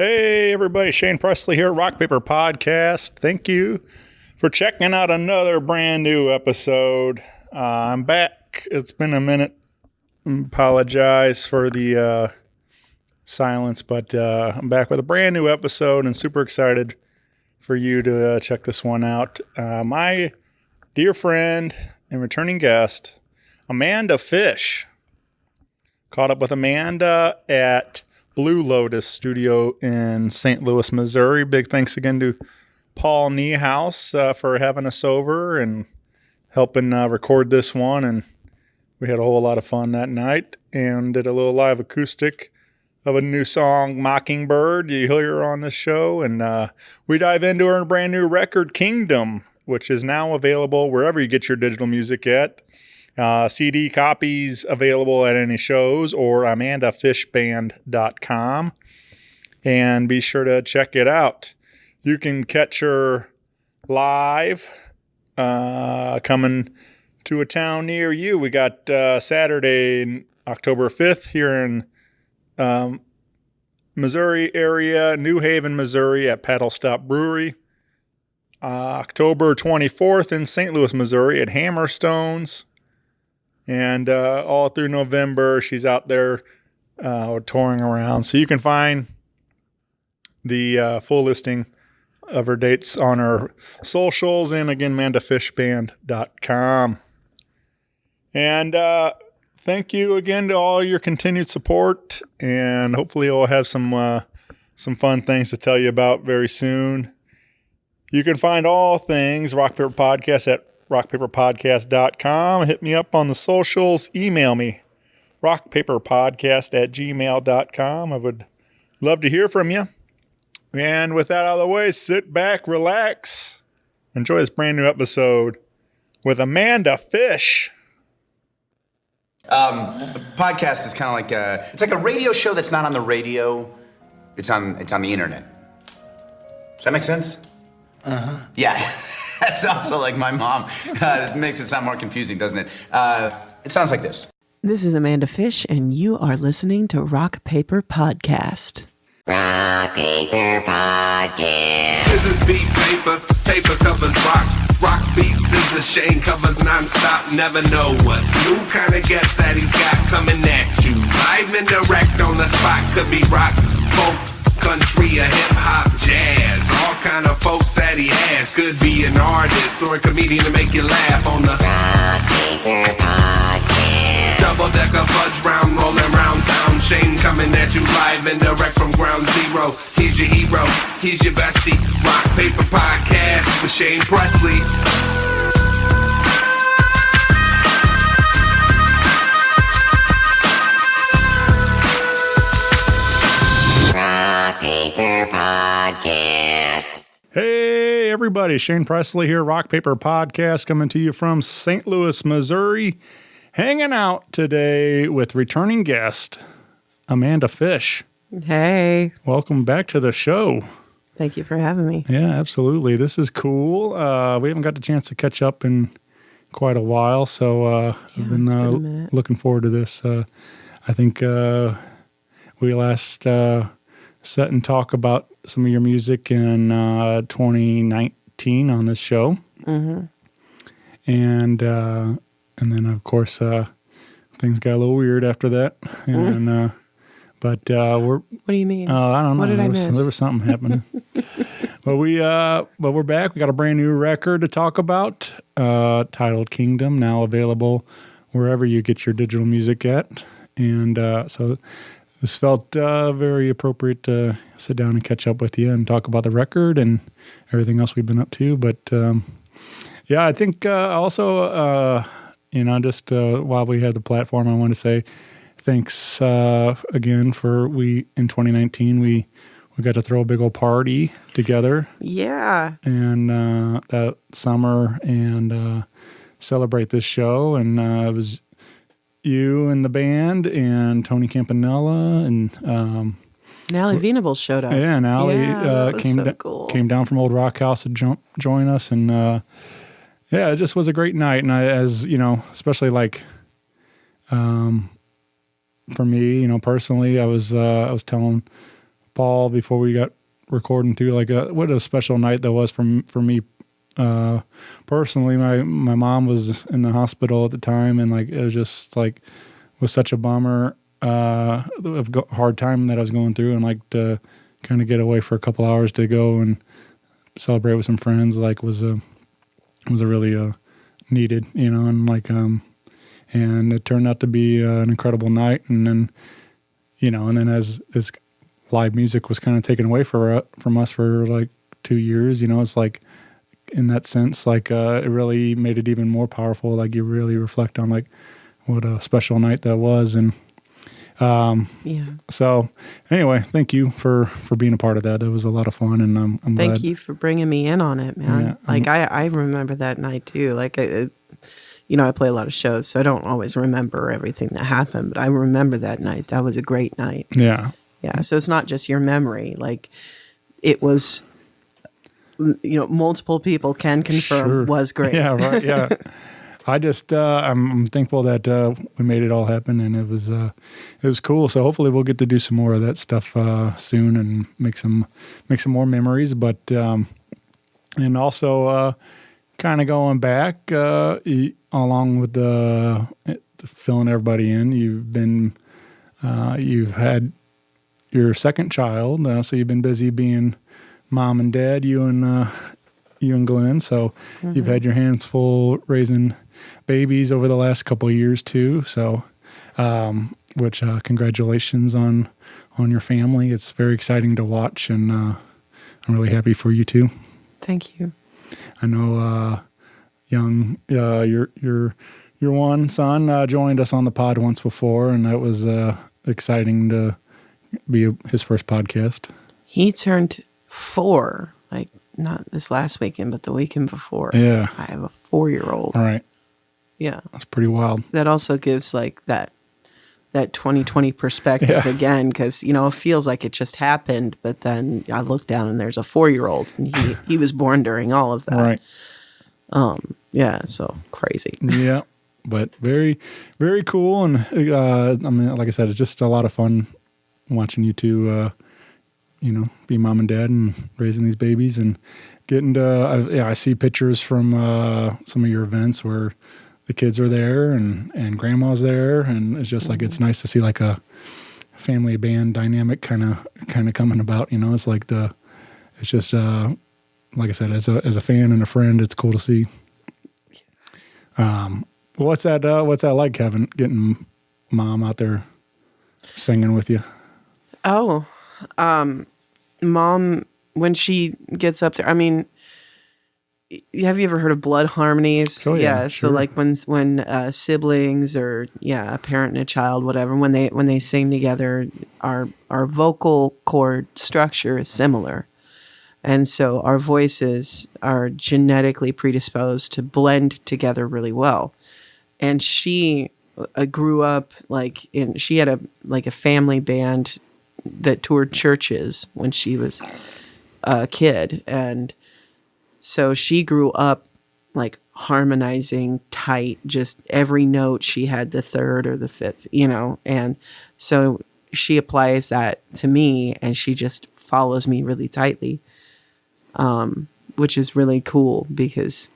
Hey, everybody. Shane Presley here, Rock Paper Podcast. Thank you for checking out another brand new episode. I'm back. It's been a minute. Apologize for the silence, but I'm back with a brand new episode and super excited for you to check this one out. My dear friend and returning guest, Amanda Fish. Caught up with Amanda at Blue Lotus studio in St. Louis, Missouri. Big thanks again to Paul Niehaus for having us over and helping record this one. And we had a whole lot of fun that night and did a little live acoustic of a new song, Mockingbird. You hear her on this show. And we dive into her brand new record, Kingdom, which is now available wherever you get your digital music at. CD copies available at any shows or amandafishband.com. And be sure to check it out. You can catch her live coming to a town near you. We got Saturday, October 5th here in Missouri area, New Haven, Missouri at Paddle Stop Brewery. October 24th in St. Louis, Missouri at Hammerstone's. And all through November, she's out there touring around. So you can find the full listing of her dates on her socials. And again, amandafishband.com. And thank you again to all your continued support. And hopefully we'll have some fun things to tell you about very soon. You can find all things Rock Paper Podcast at rockpaperpodcast.com. Hit me up on the socials. Email me, rockpaperpodcast@gmail.com. I would love to hear from you. And with that out of the way, sit back, relax, enjoy this brand new episode with Amanda Fish. A podcast is kind of like it's like a radio show that's not on the radio. It's on the internet. Does that make sense? Uh-huh. Yeah. That's also like my mom. It makes it sound more confusing, doesn't it? It sounds like this. This is Amanda Fish, and you are listening to Rock Paper Podcast. Rock Paper Podcast. Scissors beat paper, paper covers rock. Rock beats scissors, Shane covers nonstop. Never know what new kind of guest that he's got coming at you. Live and direct on the spot. Could be rock, folk, country, or hip-hop, jazz. All kind of folks that he has. Could be an artist or a comedian to make you laugh on the Rock Paper Podcast. double-decker fudge round, rolling round town. Shane coming at you live and direct from ground zero. He's your hero, he's your bestie. Rock Paper Podcast with Shane Presley. Rock Paper Podcast. Hey, everybody. Shane Presley here, Rock Paper Podcast, coming to you from St. Louis, Missouri. Hanging out today with returning guest, Amanda Fish. Hey. Welcome back to the show. Thank you for having me. Yeah, absolutely. This is cool. We haven't got the chance to catch up in quite a while, so I've been looking forward to this. I think we last sat and talk about some of your music in 2019 on this show. Mm-hmm. And then, of course, things got a little weird after that. And but we're... What do you mean? I don't know. What did I miss? There was something happening. But we're back. We got a brand new record to talk about, titled Kingdom, now available wherever you get your digital music at. And so this felt very appropriate to sit down and catch up with you and talk about the record and everything else we've been up to. But yeah, I think also, just while we had the platform, I want to say thanks again for in 2019, we got to throw a big old party together. Yeah. And that summer and celebrate this show. And it was you and the band and Tony Campanella and Allie Venables showed up. Yeah, and Allie came down from Old Rock House to join us. And yeah, it just was a great night. And as you know, especially like for me, personally, I was telling Paul, before we got recording too, like what a special night that was for me personally. My mom was in the hospital at the time, and like it was just like was such a bummer, hard time that I was going through, and like to kind of get away for a couple hours to go and celebrate with some friends, like was a really needed, and like and it turned out to be an incredible night, and then as live music was kind of taken away from us for like 2 years, it's like in that sense, like it really made it even more powerful. Like you really reflect on like what a special night that was, and so anyway, thank you for being a part of that. That was a lot of fun, and I'm glad. Thank you for bringing me in on it, man. Yeah, like I remember that night too. Like I play a lot of shows, so I don't always remember everything that happened, but I remember that night. That was a great night. Yeah. Yeah. So it's not just your memory. Like it was, multiple people can confirm was great. Yeah. Right. Yeah. I just, I'm thankful that we made it all happen, and it was cool. So hopefully we'll get to do some more of that stuff soon and make some more memories. But and also kind of going back along with the filling everybody in. You've had your second child, so you've been busy being mom and dad. You and Glenn. So you've had your hands full raising babies over the last couple of years too. So, which congratulations on your family. It's very exciting to watch, and I'm really happy for you too. Thank you. I know your one son joined us on the pod once before, and that was exciting to be his first podcast. He turned 4, like not this last weekend, but the weekend before. Yeah. I have a 4-year-old. All right. Yeah. That's pretty wild. That also gives like that 2020 perspective again, because, it feels like it just happened, but then I look down and there's a 4-year-old, and he was born during all of that. Right. Yeah, so crazy. Yeah. But very, very cool. And I mean, like I said, it's just a lot of fun watching you two be mom and dad and raising these babies, and getting to, I see pictures from some of your events where the kids are there and grandma's there, and it's just like, it's nice to see like a family band dynamic kind of coming about, it's like it's just, like I said, as a fan and a friend, it's cool to see. What's that like, Kevin, getting mom out there singing with you? Oh, Mom, when she gets up there, I mean, have you ever heard of blood harmonies? Oh, yeah, So sure. like when siblings or a parent and a child, whatever, when they sing together, our vocal cord structure is similar. And so our voices are genetically predisposed to blend together really well. And she grew up she had a family band that toured churches when she was a kid. And so she grew up like harmonizing tight, just every note she had the third or the fifth, and so she applies that to me, and she just follows me really tightly, which is really cool because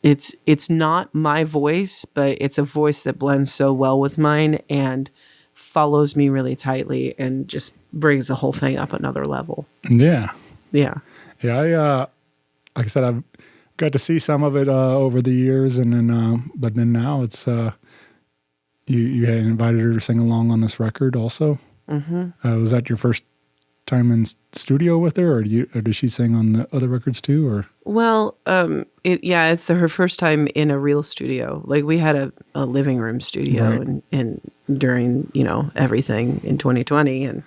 it's not my voice, but it's a voice that blends so well with mine and follows me really tightly and just brings the whole thing up another level. Yeah. Yeah. Yeah. Like I said, I've got to see some of it over the years, and then, but then now it's, you had invited her to sing along on this record also. Mm-hmm. Was that your first time in studio with her, or does she sing on the other records too, or? Well, it's her first time in a real studio. Like we had a living room studio, right. and during everything in 2020,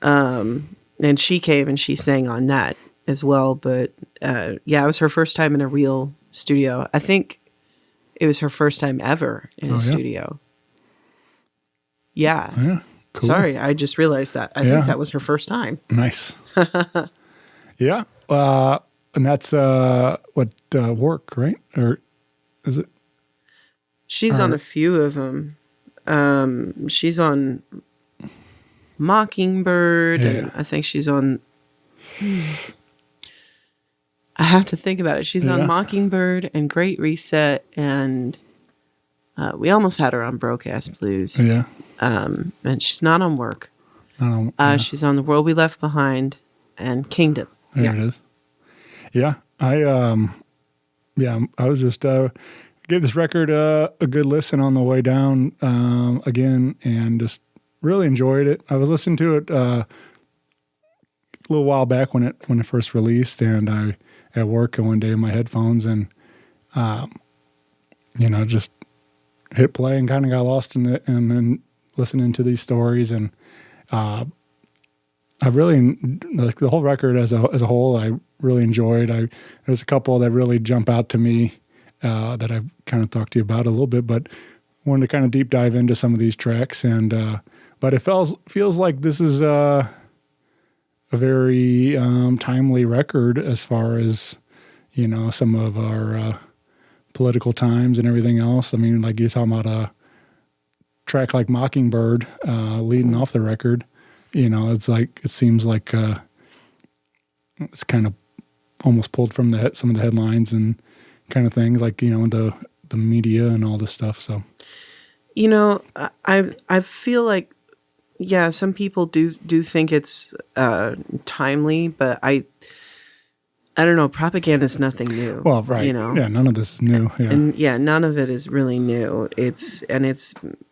and she came and she sang on that as well. But it was her first time in a real studio. I think it was her first time ever in a studio. Yeah. Yeah. Cool. Sorry, I just realized that. I think that was her first time. Nice. Yeah. And that's work, right? Or is it? She's on a few of them. She's on Mockingbird, and I think she's on. I have to think about it. She's on Mockingbird and Great Reset, and we almost had her on Broadcast Blues. Yeah. And she's not on Work. She's on The World We Left Behind and Kingdom. There it is. Yeah. I was just gave this record a good listen on the way down again, and just really enjoyed it. I was listening to it a little while back when it first released, and I at work one day in my headphones, and just hit play and kind of got lost in it, and then listening to these stories, and I really like the whole record as a whole. I really enjoyed. There's a couple that really jump out to me that I've kind of talked to you about a little bit, but wanted to kind of deep dive into some of these tracks, and but it feels like this is a very timely record as far as some of our political times and everything else. I mean, like you're talking about a track like Mockingbird leading off the record. It's like it seems like it's kind of almost pulled from some of the headlines and kind of things, like the media and all this stuff. So, I feel like some people do think it's timely, but I don't know. Propaganda is nothing new. Well, right. Yeah, none of this is new. Yeah. And none of it is really new. It's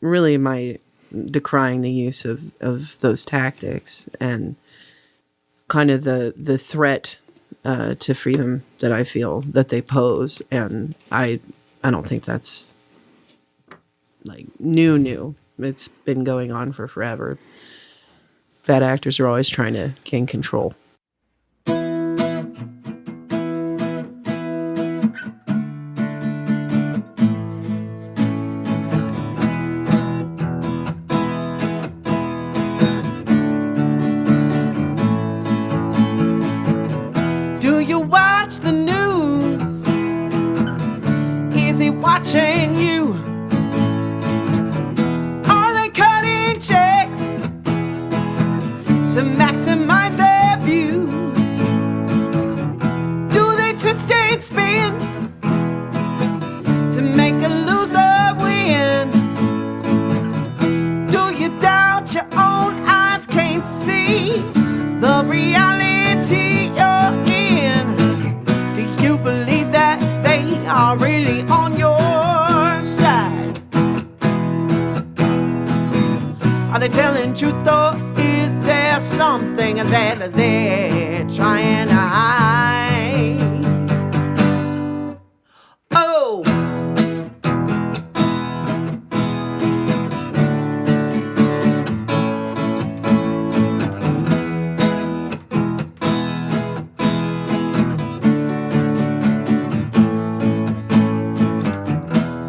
really my decrying the use of those tactics and kind of the threat to freedom that I feel that they pose. And I don't think that's like new. It's been going on for forever. Bad actors are always trying to gain control. Do you watch the news? Is he watching you? To maximize their views, do they twist and spin to make a loser win? Do you doubt your own eyes can't see the reality you're in? Do you believe that they are really on your side? Are they telling truth or is there something that they're trying to hide? Oh,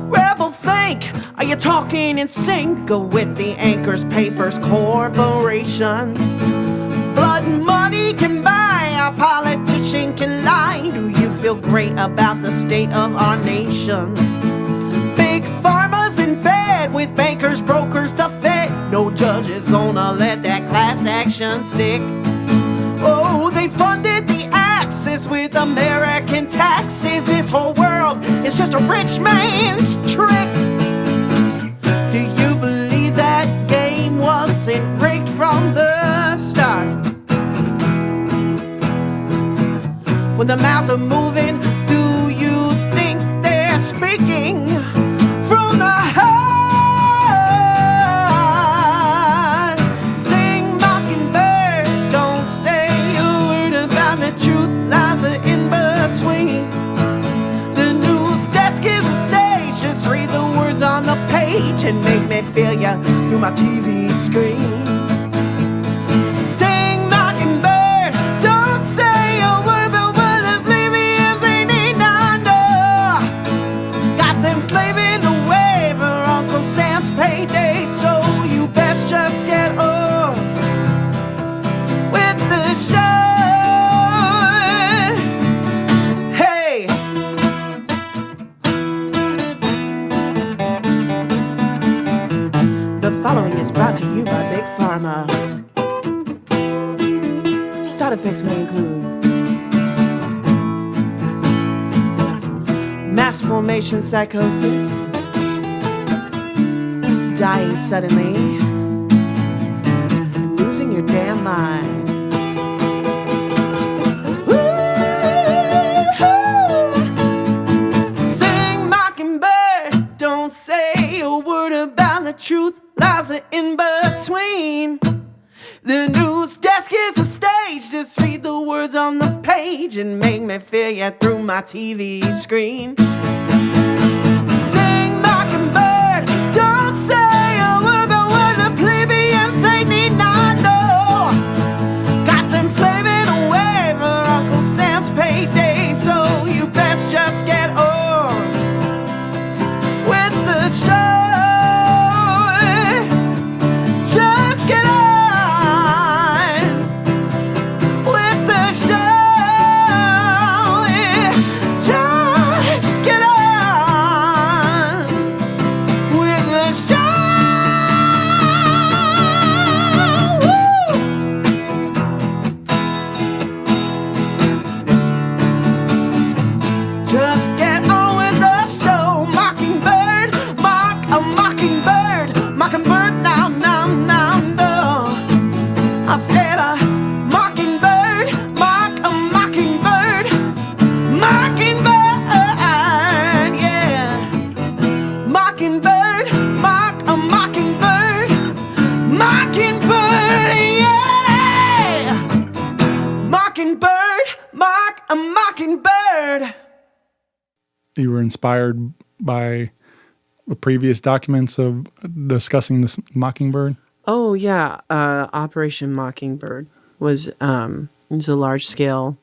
rebel think, are you talking in sync with the anchors, papers, corporations? Blood and money can buy, a politician can lie. Do you feel great about the state of our nations? Big pharma's in bed with bankers, brokers, the Fed. No judge is gonna let that class action stick. Oh, they funded the Axis with American taxes. This whole world is just a rich man's trick. Do you believe that game wasn't rigged from the start? When the mouths are moving, do you think they're speaking from the heart? Sing Mockingbird, don't say a word about the truth, lies are in between. The news desk is a stage, just read the words on the page and make me feel ya through my TV screen. Sing Mockingbird, don't say a word, but what the plebeians they need not know. Got them slaving away for Uncle Sam's payday, so you best just get on with the show. Hey! The following is brought to you by Big Side effects may include mass formation psychosis, dying suddenly, and losing your damn mind. Sing Mockingbird, don't say a word about the truth, lies are in between. The news desk is a stage, just read the words on the page and make me feel you through my TV screen. Sing Mockingbird, don't say a word about what the plebeians they need not know. Got them slaving away for Uncle Sam's payday, so you best just get on with the show. Just get on. You were inspired by the previous documents of discussing this Mockingbird? Oh, yeah. Operation Mockingbird was a large-scale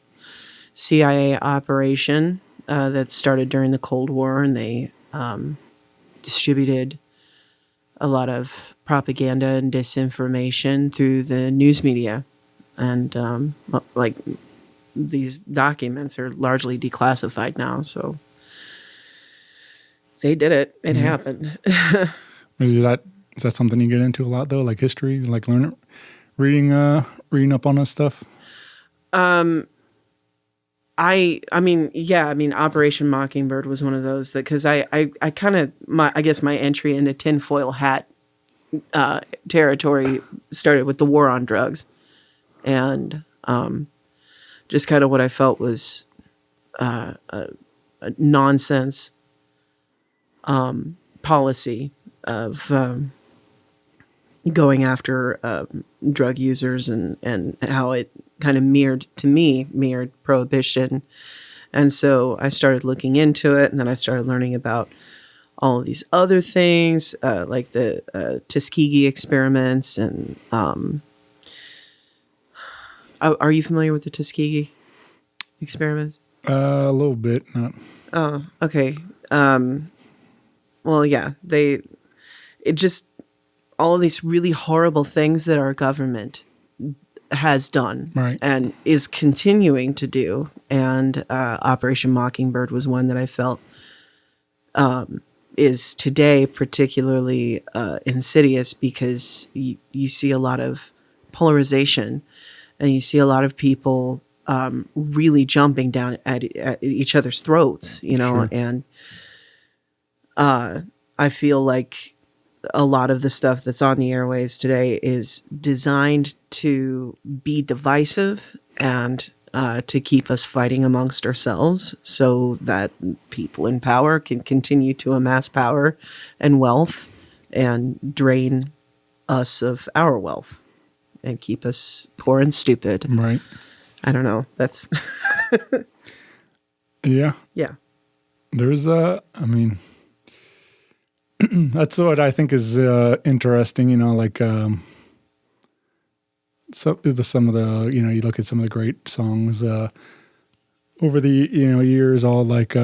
CIA operation that started during the Cold War, and they distributed a lot of propaganda and disinformation through the news media. And, these documents are largely declassified now, so they did it. It happened. Is that something you get into a lot, though, like history, like reading up on this stuff? Operation Mockingbird was one of those that, because I guess my entry into tinfoil hat territory started with the war on drugs, and just kind of what I felt was a nonsense policy of going after drug users, and how it kind of mirrored prohibition. And so I started looking into it, and then I started learning about all of these other things, like the Tuskegee experiments. And are you familiar with the Tuskegee experiments? A little bit. Not. Oh, okay. Well, yeah, all of these really horrible things that our government has done, right, and is continuing to do. And Operation Mockingbird was one that I felt is today particularly insidious, because you see a lot of polarization, and you see a lot of people really jumping down at each other's throats, Sure. And I feel like a lot of the stuff that's on the airways today is designed to be divisive and to keep us fighting amongst ourselves, so that people in power can continue to amass power and wealth and drain us of our wealth and keep us poor and stupid. Right. I don't know. That's yeah. Yeah. There's that's what I think is interesting, some of the, you look at some of the great songs over the, years, all like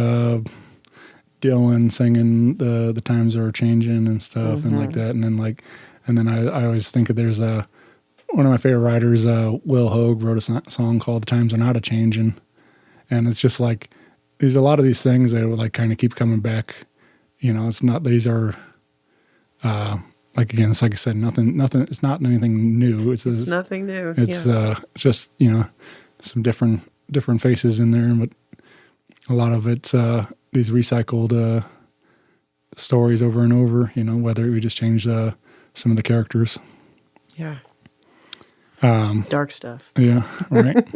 Dylan singing the times are changing and stuff, and like that. And then I always think there's one of my favorite writers, Will Hogue, wrote a song called "The Times Are Not a Changin'," and it's just like there's a lot of these things that would like kind of keep coming back. It's not, these are like again, it's like I said, nothing. It's not anything new. It's nothing new. It's just some different faces in there, but a lot of it's these recycled stories over and over. Whether we just change some of the characters. Yeah. Dark stuff. Yeah, right.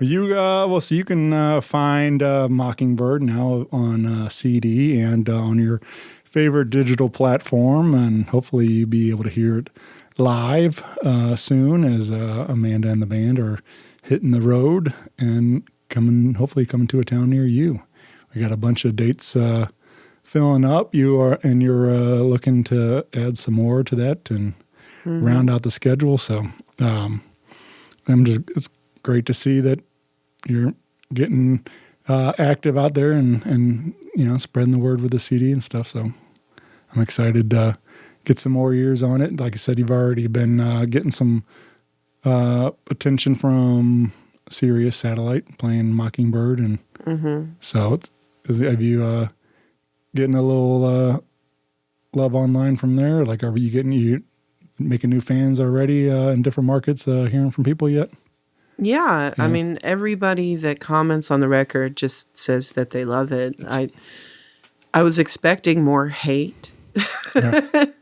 So you can find Mockingbird now on CD and on your favorite digital platform, and hopefully you'll be able to hear it live soon as Amanda and the band are hitting the road and hopefully coming to a town near you. We got a bunch of dates filling up. You're looking to add some more to that and round out the schedule. So it's great to see that you're getting active out there and spreading the word with the CD and stuff. So I'm excited to get some more ears on it. Like I said, you've already been getting some attention from Sirius Satellite playing Mockingbird, and so have you getting a little love online from there? Like, are you making new fans already in different markets? Hearing from people yet? Yeah, I mean, everybody that comments on the record just says that they love it. I was expecting more hate, but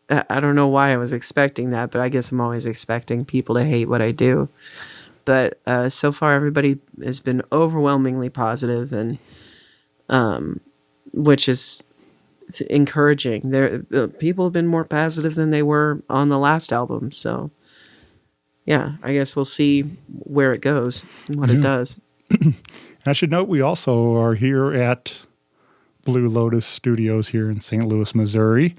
I don't know why I was expecting that. But I guess I'm always expecting people to hate what I do. But so far, everybody has been overwhelmingly positive, and which is encouraging. People have been more positive than they were on the last album. So, yeah, I guess we'll see where it goes and what it does. I should note we also are here at Blue Lotus Studios here in St. Louis, Missouri.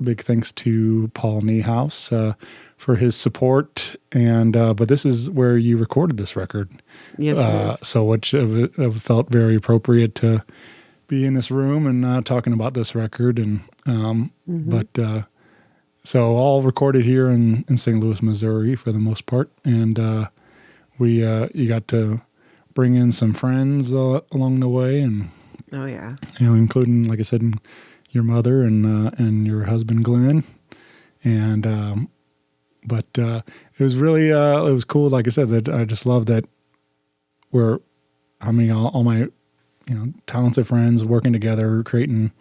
Big thanks to Paul Niehaus for his support. And but this is where you recorded this record. Yes, it is. So it felt very appropriate to be in this room and talking about this record. And but so all recorded here in St. Louis, Missouri for the most part. And you got to bring in some friends along the way, and oh yeah, including, like I said, your mother and your husband Glenn, and but it was really it was cool. Like I said, that I just love that all my talented friends working together, creating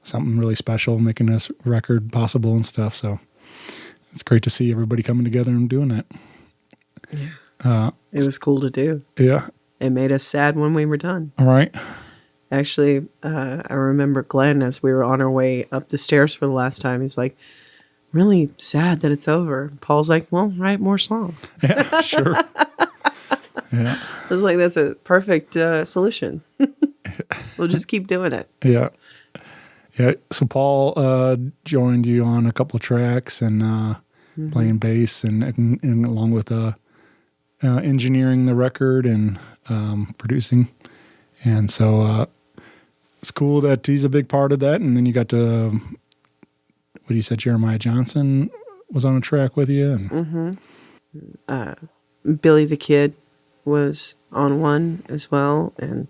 something really special, making this record possible and stuff. So it's great to see everybody coming together and doing that. Yeah, it was cool to do. Yeah. It made us sad when we were done. All right. Actually, I remember Glenn, as we were on our way up the stairs for the last time, he's like, really sad that it's over. Paul's like, well, write more songs. Yeah, sure. Yeah. I was like, that's a perfect solution. We'll just keep doing it. Yeah. Yeah. So Paul joined you on a couple of tracks and playing bass and along with engineering the record and producing. And so it's cool that he's a big part of that. And then you got to, what you said, Jeremiah Johnson was on a track with you. And Billy the Kid was on one as well. And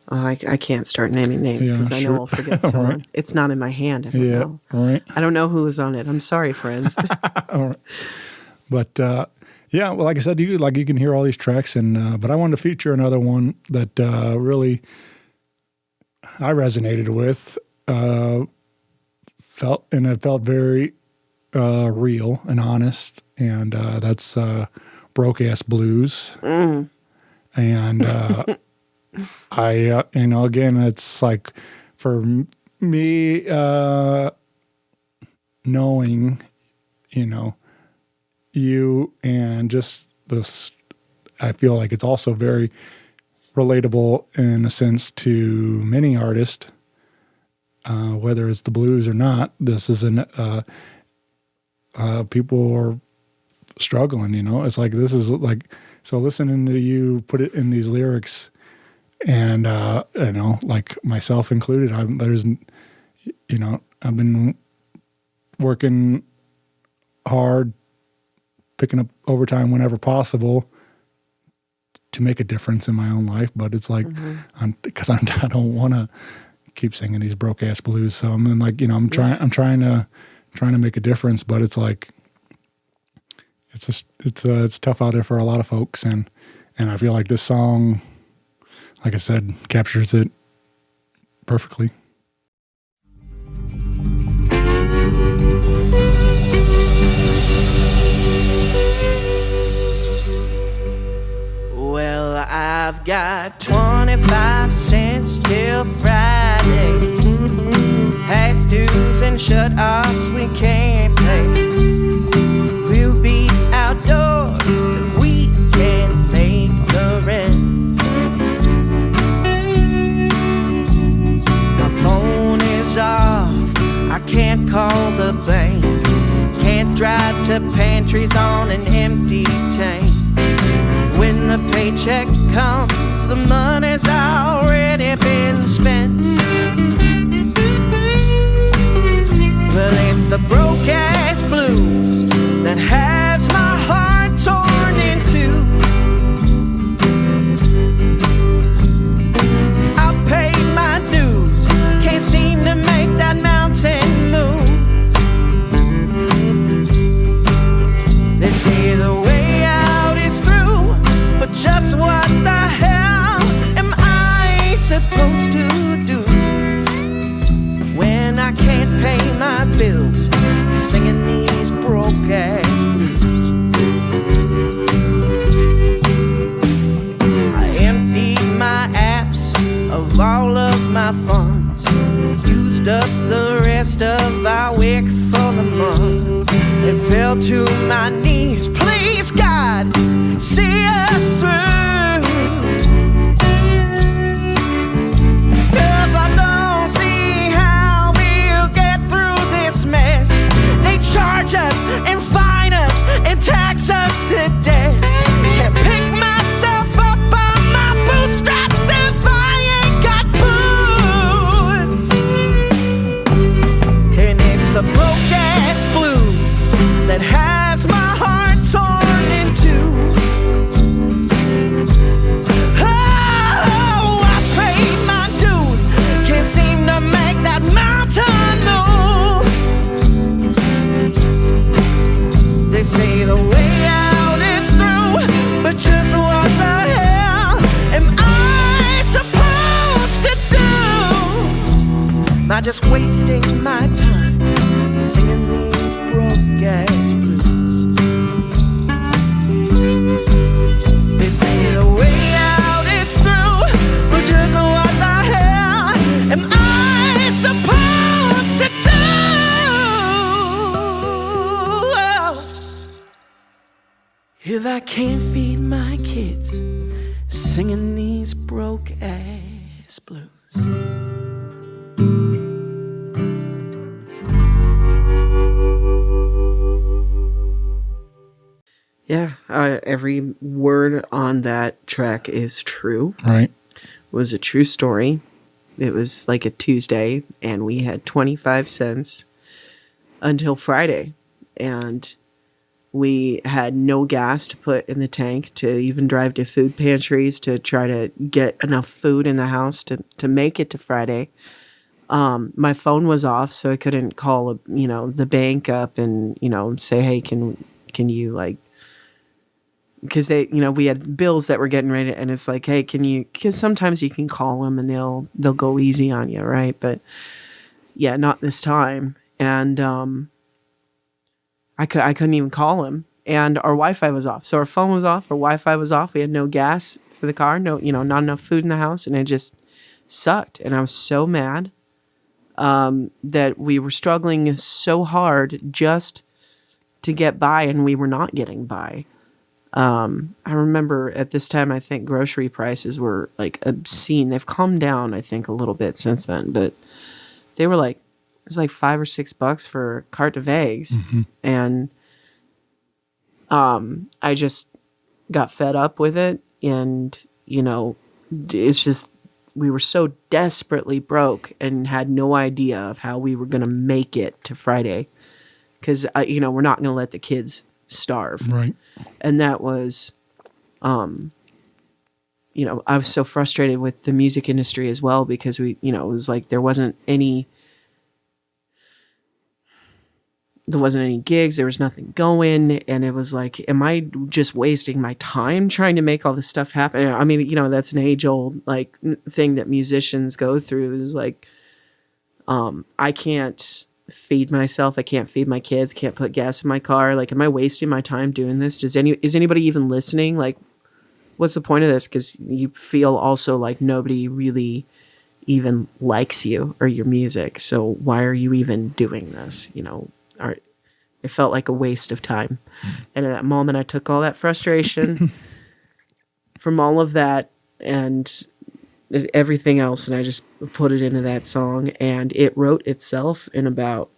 I can't start naming names because I know I'll forget someone. Right. It's not in my hand. I don't know. Right. I don't know who was on it. I'm sorry, friends. All right. But yeah, well, like I said, you can hear all these tracks, and but I wanted to feature another one that really I resonated with. It felt very real and honest, and that's Broke Ass Blues. And I, again, it's like for me, knowing, you and just this, I feel like it's also very relatable in a sense to many artists, whether it's the blues or not. This is people are struggling, It's like, this is like, so listening to you put it in these lyrics and, like myself included, I've been working hard, picking up overtime whenever possible to make a difference in my own life. But it's like, I don't want to keep singing these broke ass blues. So I'm like, I'm trying to make a difference, but it's like, it's tough out there for a lot of folks. And I feel like this song, like I said, captures it perfectly. Well, I've got 25 cents till Friday. Past dues and shut-offs we can't pay. We'll be outdoors if we can make the rent. My phone is off, I can't call the bank. Can't drive to pantries on an empty tank. When the paycheck comes, the money's already been spent. Well, it's the broke-ass blues that has my heart torn in two. I've paid my dues, can't seem to make that mountain move. They say the way out is through, but just what the hell am I supposed to do when I can't pay my bills, singing these broke-ass blues? I emptied my apps of all of my funds, used up the rest of our wick for the month, and fell to my knees. Please, God, see us through. 'Cause I don't see how we'll get through this mess. They charge us and fine us and tax us to death. Can't pick myself up by my bootstraps if I ain't got boots. And it's the broke-ass blues that has my heart torn in two. Oh, I paid my dues, can't seem to make that mountain move. They say the way out is through, but just what the hell am I supposed to do? Am I just wasting my time singing these broke-ass blues? They say the way out is through, but just what the hell am I supposed to do? If I can't feed my kids, singing these broke-ass blues. Yeah, every word on that track is true. Right. It was a true story. It was like a Tuesday, and we had 25 cents until Friday. And we had no gas to put in the tank to even drive to food pantries to try to get enough food in the house to make it to Friday. My phone was off, so I couldn't call, the bank up and, say, hey, can you, like, because they, we had bills that were getting ready, and it's like, hey, because sometimes you can call them and they'll go easy on you, right? But yeah, not this time. And I couldn't even call him, and our Wi-Fi was off. So our phone was off, our Wi-Fi was off. We had no gas for the car, not enough food in the house, and it just sucked. And I was so mad that we were struggling so hard just to get by, and we were not getting by. I remember at this time, I think grocery prices were like obscene. They've calmed down, I think, a little bit since then, but they were like, it was like $5 or $6 for a cart of eggs. Mm-hmm. And I just got fed up with it. And, it's just, we were so desperately broke and had no idea of how we were going to make it to Friday. Because, we're not going to let the kids starve. Right. And that was, I was so frustrated with the music industry as well because it was like there wasn't any gigs, there was nothing going, and it was like, am I just wasting my time trying to make all this stuff happen? I mean, that's an age-old like thing that musicians go through is like, I can't feed myself, I can't feed my kids, can't put gas in my car. Like, am I wasting my time doing this? Is anybody even listening? Like, what's the point of this? Because you feel also like nobody really even likes you or your music. So why are you even doing this? It felt like a waste of time. And at that moment, I took all that frustration from all of that and everything else, and I just put it into that song, and it wrote itself in about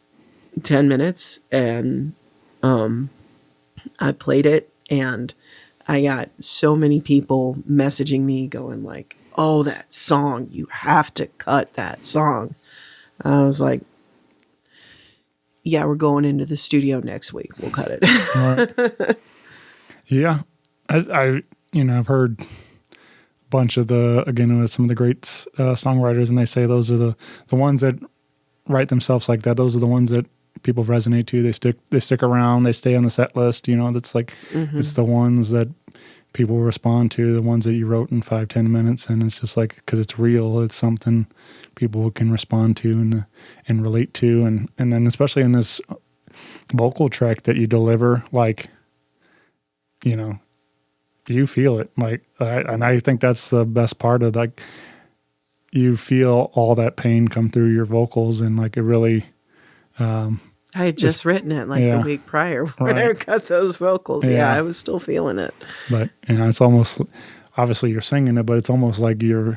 10 minutes. And I played it, and I got so many people messaging me going like, oh, that song, you have to cut that song. I was like, yeah, we're going into the studio next week. We'll cut it. Right. Yeah. I've heard a bunch of with some of the great songwriters, and they say those are the ones that write themselves like that. Those are the ones that people resonate to. They stick around. They stay on the set list. That's like, it's the ones that people respond to, the ones that you wrote in 5-10 minutes, and it's just like, because it's real, it's something people can respond to and relate to, and then especially in this vocal track that you deliver, like, you feel it, like, and I think that's the best part of, like, you feel all that pain come through your vocals, and like it really. I had just written it the week prior when I cut those vocals. Yeah, I was still feeling it. But it's almost, obviously you're singing it, but it's almost like you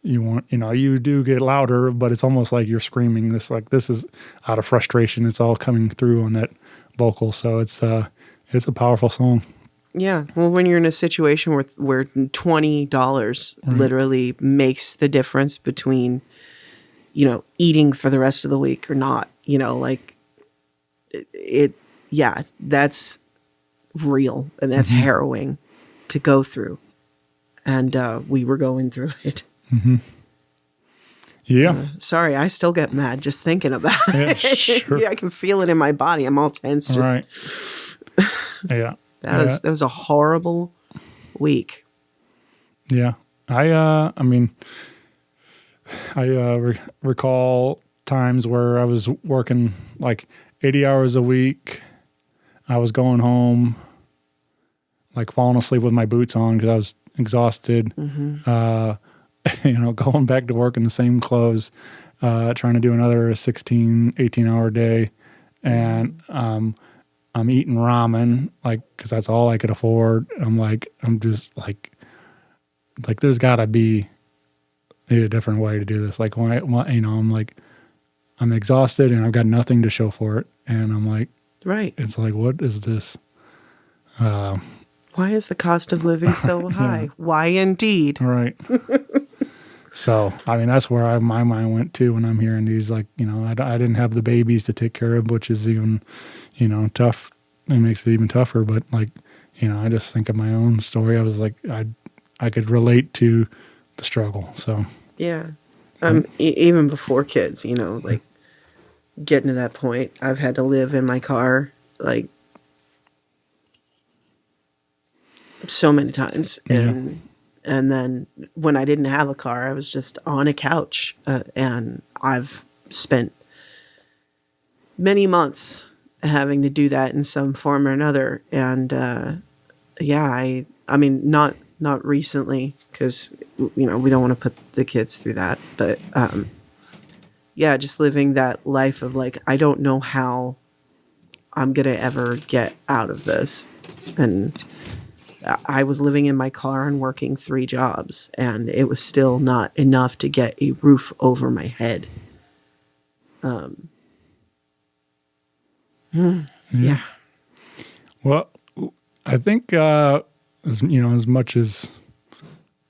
do get louder, but it's almost like you're screaming this, like this is out of frustration. It's all coming through on that vocal. So it's a powerful song. Yeah. Well, when you're in a situation where $20 literally makes the difference between, eating for the rest of the week or not, that's real, and that's harrowing to go through. And we were going through it. Mm-hmm. Yeah. Sorry, I still get mad just thinking about it. Sure. Yeah, I can feel it in my body. I'm all tense. Right. Yeah. That was a horrible week. Yeah. I recall times where I was working like 80 hours a week. I was going home, like falling asleep with my boots on because I was exhausted. Going back to work in the same clothes, trying to do another 16, 18-hour day. And I'm eating ramen, like, because that's all I could afford. I'm just like there's got to be a different way to do this. Like, I'm like, I'm exhausted and I've got nothing to show for it. And I'm like, right. It's like, what is this? Why is the cost of living so high? Yeah. Why indeed? Right. So, that's where my mind went to when I'm hearing these, like, I didn't have the babies to take care of, which is even, tough. It makes it even tougher. But like, I just think of my own story. I was like, I could relate to the struggle. So, yeah. Even before kids, like getting to that point, I've had to live in my car, like, so many times. And then when I didn't have a car, I was just on a couch. And I've spent many months having to do that in some form or another. And not recently, because we don't want to put the kids through that. But just living that life of like, I don't know how I'm gonna ever get out of this. And I was living in my car and working 3 jobs, and it was still not enough to get a roof over my head. Yeah. Well, I think, as much as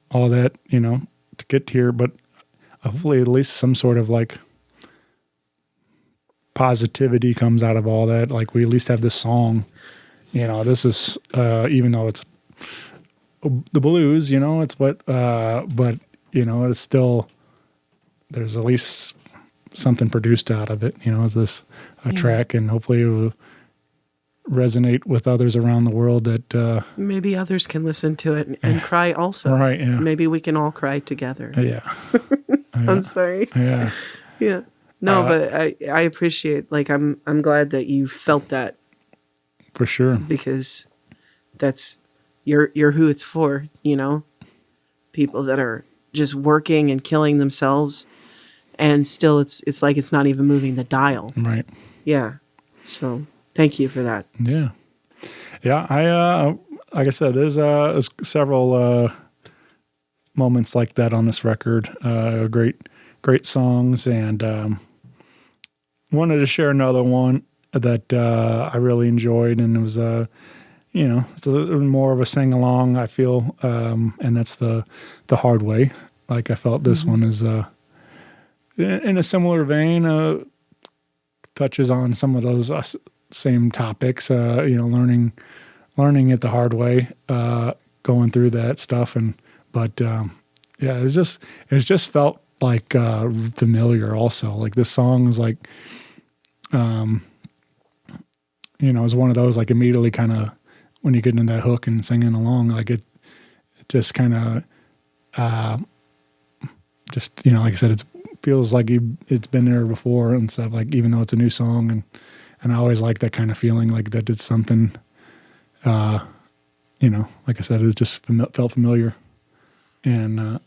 all that, to get here, but hopefully at least some sort of like positivity comes out of all that. Like, we at least have this song, this is, even though it's the blues, it's what, but it's still, there's at least something produced out of it, is this a track, and hopefully it will resonate with others around the world that, maybe others can listen to it and cry also. Right. Yeah. Maybe we can all cry together. Yeah. I'm sorry. Yeah. Yeah. No, but I appreciate, I'm glad that you felt that. For sure. Because that's, you're who it's for, people that are just working and killing themselves, and still it's like it's not even moving the dial. Right. Yeah. So thank you for that. Yeah. Yeah. I, like I said, there's several moments like that on this record. Great songs, and wanted to share another one that I really enjoyed, and it was it's more of a sing along, I feel, and that's the Hard Way. Like I felt this one is in a similar vein, touches on some of those same topics. Learning it the hard way, going through that stuff, it just felt like familiar. Also, like this song is like, it's one of those like immediately kind of when you get into that hook and singing along, like it just kind of like I said, it feels like it's been there before and stuff. Like even though it's a new song, and I always like that kind of feeling, like that it's something. Like I said, it just felt familiar, and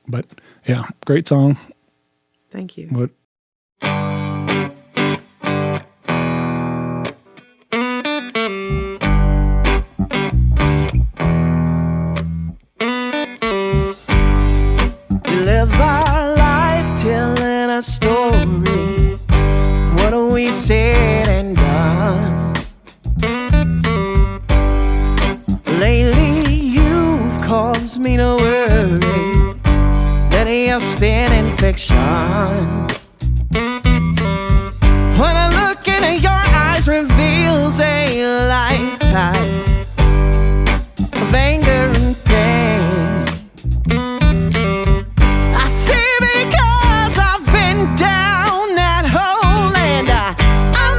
but yeah, great song. Thank you. But Live our life telling a story of what we've said and done. Lately you've caused me to worry that you're spinning fiction. When I look into your eyes reveals a lifetime of anger and pain. Down that hole and I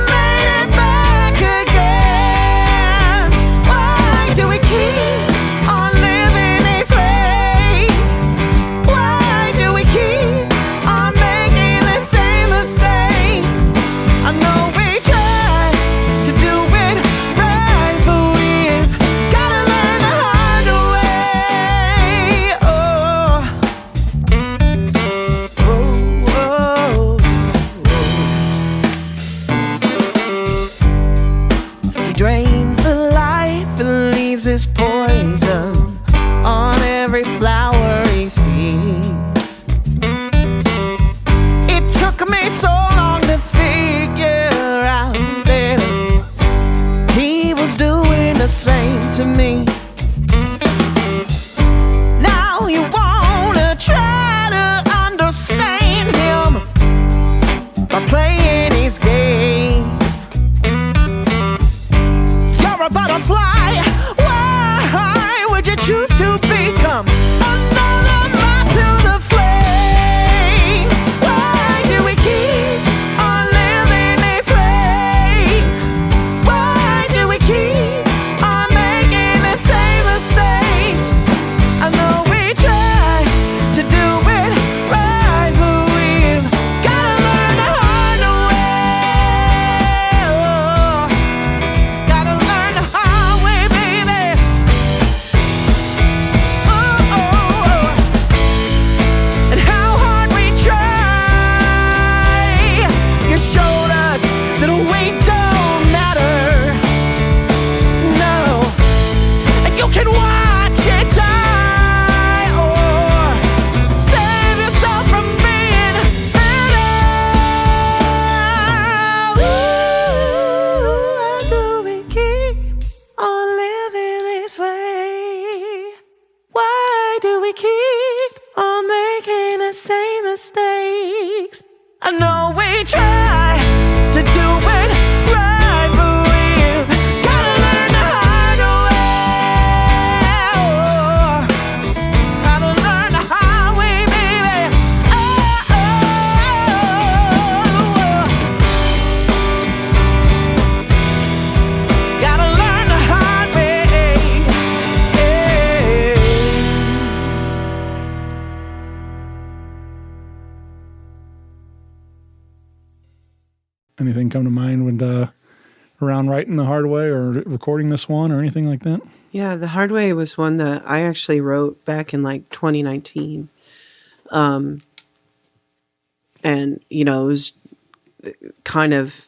made it back again. Why do we keep on living this way? Why do we keep on making the same mistakes? I know we try to do it right, but we've gotta learn the hard way. He drains the life and leaves his poison on every flower he sees. It took me so long to figure out that he was doing the same to me. Now you wanna try to understand him by playing his game. You're a butterfly. Why would you choose to become another moth to the flame? Why do we keep on living this way? Why do we keep on making the same mistakes? I know we try to do it right, but we've gotta learn the hard way. Gotta learn the hard way, baby. And how hard we try. You showed us that we don't matter. No. And you can watch it die or save yourself from being better. Why do we keep on living this way? Why do we keep on making the same mistakes? I know we try to do it right, but we've gotta learn the hard way. anything come to mind with around writing The Hard Way or recording this one or anything like that? Yeah, The Hard Way was one that I actually wrote back in like 2019. And, you know, it was kind of,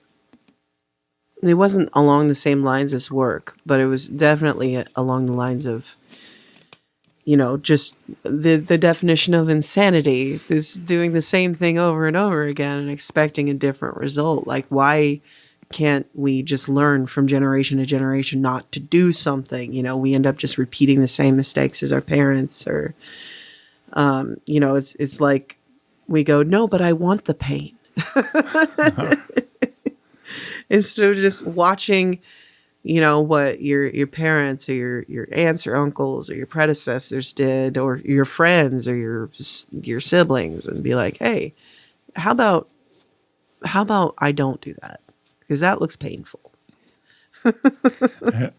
it wasn't along the same lines as work, but it was definitely along the lines of, you know, just the definition of insanity, this doing the same thing over and over again and expecting a different result. Like, why can't we just learn from generation to generation not to do something? You know, we end up just repeating the same mistakes as our parents, or, you know, it's like we go, no, but I want the pain. Instead of just watching, you know, what your parents or your aunts or uncles or your predecessors did, or your friends or your siblings, and be like, hey, how about I don't do that? Because that looks painful. Yeah.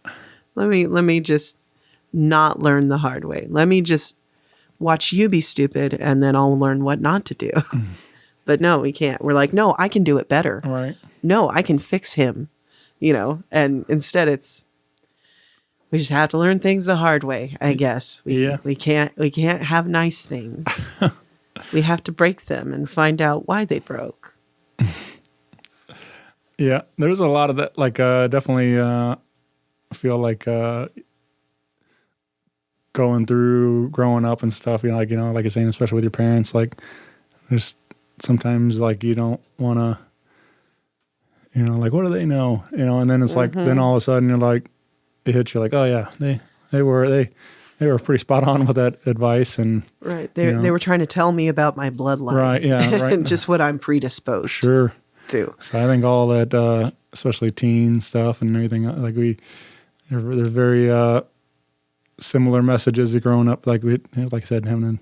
Let me just not learn the hard way. Let me just watch you be stupid, and then I'll learn what not to do. But no, we can't. We're like, no, I can do it better. Right. No, I can fix him. You know, and instead we just have to learn things the hard way, I guess. We can't have nice things. We have to break them and find out why they broke. Yeah, there's a lot of that. Like, definitely feel like going through growing up and stuff. You know, like you're saying, especially with your parents. Like, there's sometimes like you don't want to. You know, like, what do they know? You know, and then it's like, then all of a sudden you're like, it hits you like, oh yeah, they were pretty spot on with that advice. And right, they were trying to tell me about my bloodline, right? Yeah, right. And just what I'm predisposed to. So I think all that, especially teen stuff and everything, like they're very similar messages of growing up. Like like I said, having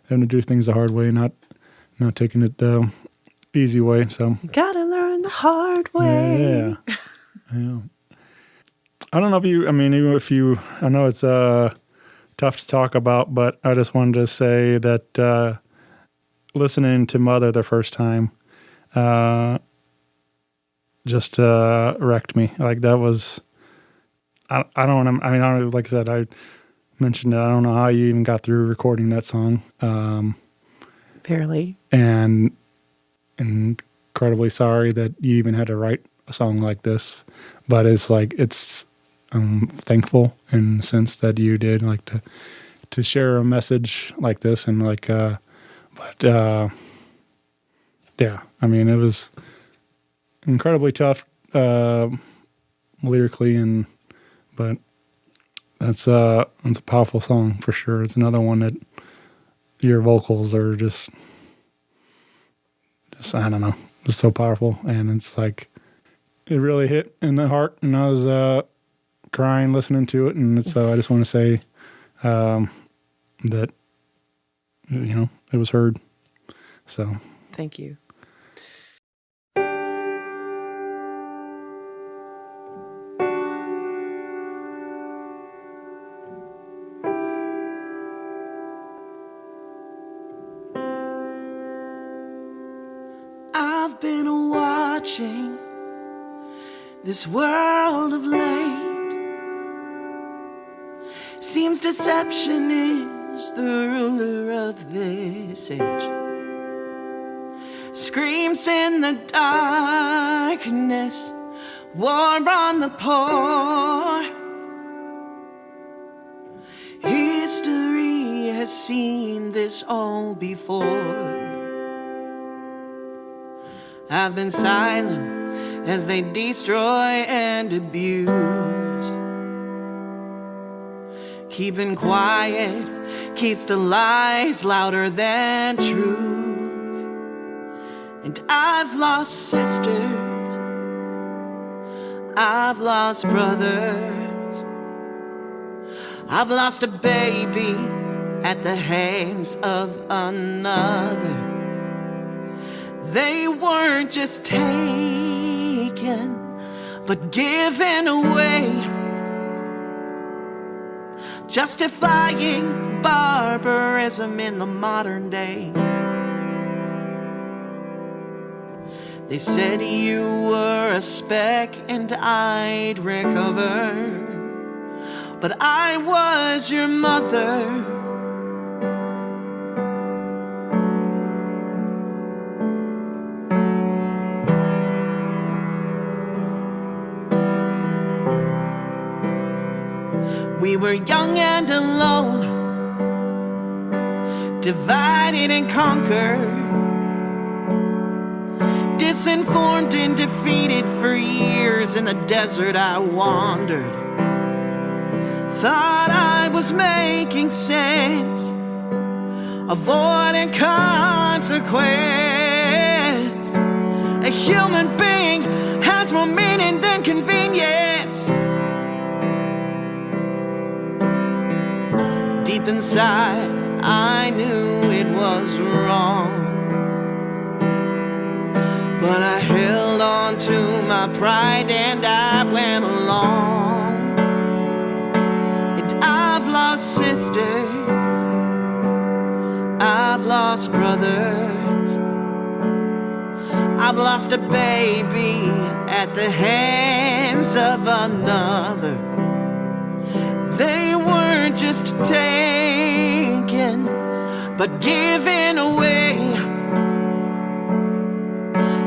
to do things the hard way, not taking it the easy way. So gotta learn the hard way. Yeah. I don't know if I know it's tough to talk about, but I just wanted to say that listening to Mother the first time just wrecked me. Like, that was, I don't, like I said, I mentioned it. I don't know how you even got through recording that song. Barely. And incredibly sorry that you even had to write a song like this, but I'm thankful in the sense that you did, like, to share a message like this. And like, yeah, I mean, it was incredibly tough, lyrically, but that's a powerful song for sure. It's another one that your vocals are just I don't know, just so powerful. And it's like, it really hit in the heart, and I was crying listening to it. And so I just want to say that, you know, it was heard. So thank you. I've been watching this world of late. Seems deception is the ruler of this age. Screams in the darkness, war on the poor. History has seen this all before. I've been silent as they destroy and abuse. Keeping quiet keeps the lies louder than truth. And I've lost sisters, I've lost brothers, I've lost a baby at the hands of another. They weren't just taken, but given away, justifying barbarism in the modern day. They said you were a speck and I'd recover, but I was your mother. We were young and alone, divided and conquered, disinformed and defeated. For years in the desert I wandered, thought I was making sense, avoiding consequence. A human being has more meaning than convenience. Deep inside, I knew it was wrong, but I held on to my pride and I went along. And I've lost sisters, I've lost brothers, I've lost a baby at the hands of another. They weren't just taken, but given away,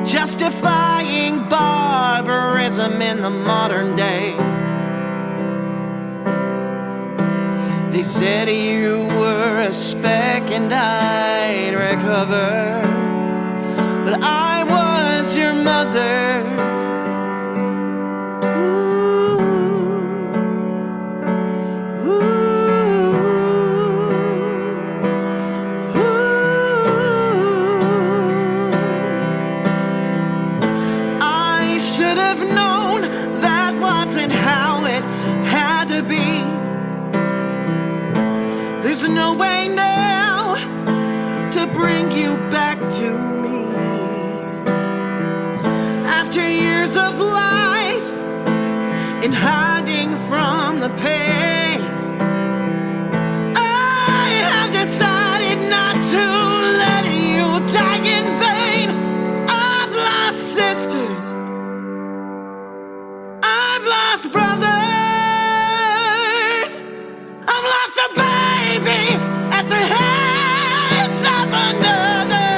justifying barbarism in the modern day. They said you were a speck and I'd recover, but I was your mother. There's no way now to bring you back to me. After years of lies and hiding from the pain, I have decided not to let you die in vain. I've lost sisters, I've lost brothers, I've lost a baby at the hands of another.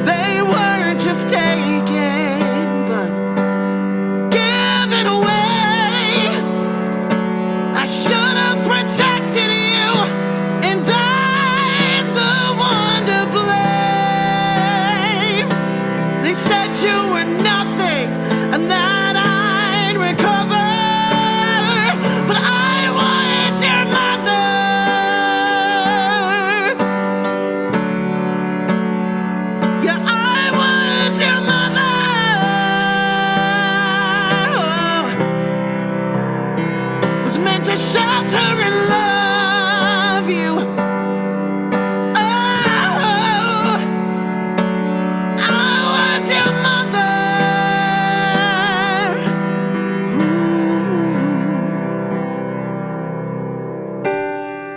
They weren't just taken, but given away. I should have protected you, and I'm the one to blame. They said you were nothing, and that I'd recover, but I was your mother. Yeah, I was your mother. Was meant to shelter and love you. Oh, I was your mother.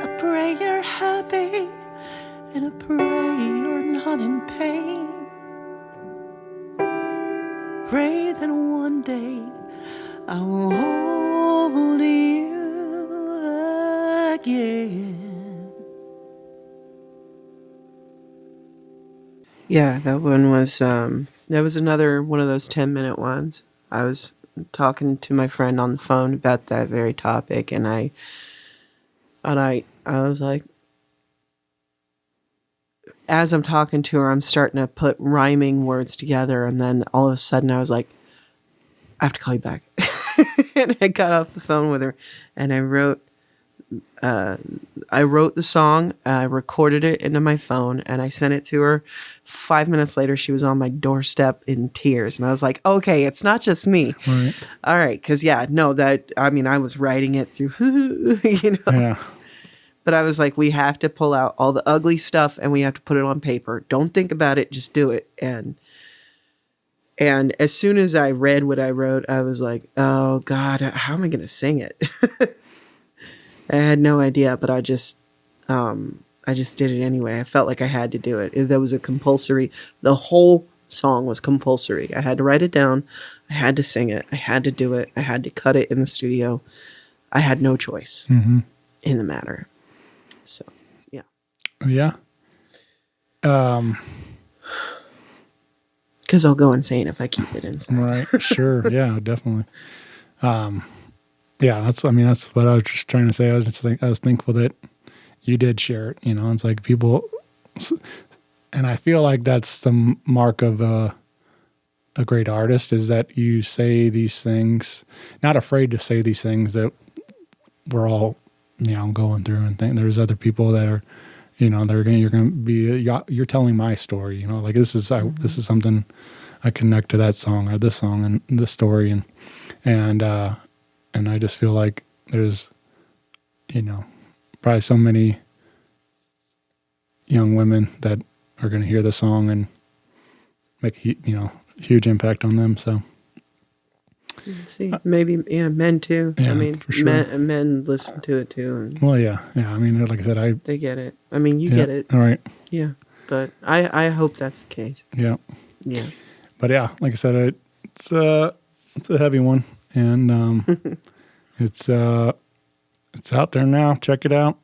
I pray you're happy, and I pray you're not in pain. Pray that one day I will hold you again. Yeah, that one was that was another one of those 10-minute ones. I was talking to my friend on the phone about that very topic, and I was like, as I'm talking to her, I'm starting to put rhyming words together, and then all of a sudden I was like, I have to call you back. And I got off the phone with her, and I wrote the song, I recorded it into my phone, and I sent it to her. 5 minutes later, she was on my doorstep in tears, and I was like, okay, it's not just me. Right. All right, because I was writing it through, Yeah. But I was like, we have to pull out all the ugly stuff, and we have to put it on paper. Don't think about it, just do it. And as soon as I read what I wrote, I was like, oh God, how am I going to sing it? I had no idea, but I just did it anyway. I felt like I had to do it. That was a compulsory. The whole song was compulsory. I had to write it down. I had to sing it. I had to do it. I had to cut it in the studio. I had no choice in the matter. So, yeah. Yeah. Because I'll go insane if I keep it inside. Right. Sure. Yeah, definitely. Yeah, that's what I was just trying to say. I was thankful that you did share it. You know, it's like people, and I feel like that's the mark of a great artist, is that you say these things, not afraid to say these things that we're all, you know, going through and think there's other people that are, you know, you're going to be, you're telling my story, you know, like this is something I connect to that song or this song and this story. And I just feel like there's, you know, probably so many young women that are going to hear the song and make, you know, huge impact on them. So Let's see, maybe men too. Yeah, I mean, for sure. men listen to it too, and well, yeah. I mean, like I said, they get it. I mean, you get it, all right, yeah. But I hope that's the case. yeah. Yeah. But yeah, like I said, it's a heavy one, and it's out there now. Check it out.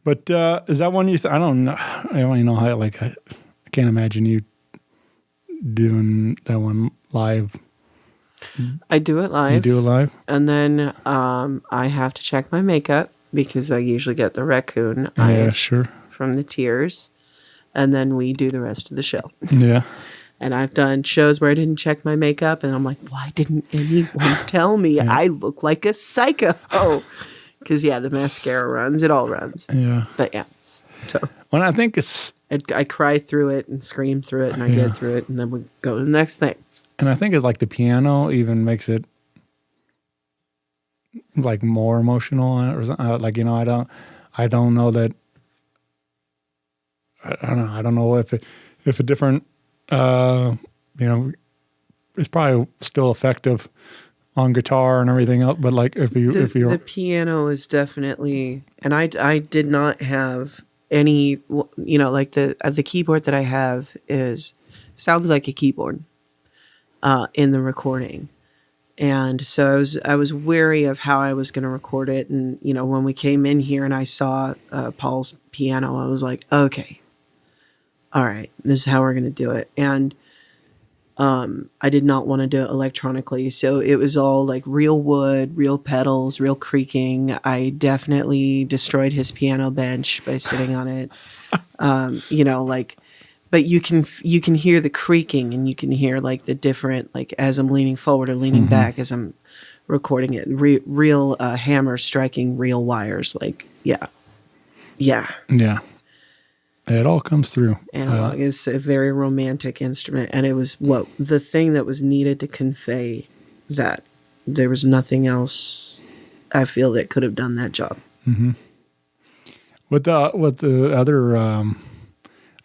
But is that one you? I don't know. I don't even know how. Like I can't imagine you doing that one live. I do it live. You do it live, And then I have to check my makeup because I usually get the raccoon yeah, eyes sure, from the tears. And then we do the rest of the show. yeah, And I've done shows where I didn't check my makeup, and I'm like, why didn't anyone tell me I look like a psycho? Because, yeah, the mascara runs. It all runs. yeah. But, yeah. So Well, I think it's, I cry through it and scream through it, and I get through it, and then we go to the next thing. and I think it's like the piano even makes it like more emotional, or like, you know, I don't know that. I don't know. I don't know if a different, you know, it's probably still effective on guitar and everything else. But like if you're The piano is definitely, and I did not have any, you know, like the keyboard that I have sounds like a keyboard in the recording. And so I was wary of how I was going to record it. And, you know, when we came in here and I saw Paul's piano, I was like, okay, all right, this is how we're going to do it. And I did not want to do it electronically. So it was all like real wood, real pedals, real creaking. I definitely destroyed his piano bench by sitting on it. You know, like, but you can hear the creaking, and you can hear like the different, like as I'm leaning forward or leaning back as I'm recording it, real hammer striking real wires. Like, yeah. It all comes through. Analog is a very romantic instrument, and it was the thing that was needed to convey that. There was nothing else I feel that could have done that job. Mm-hmm. With the other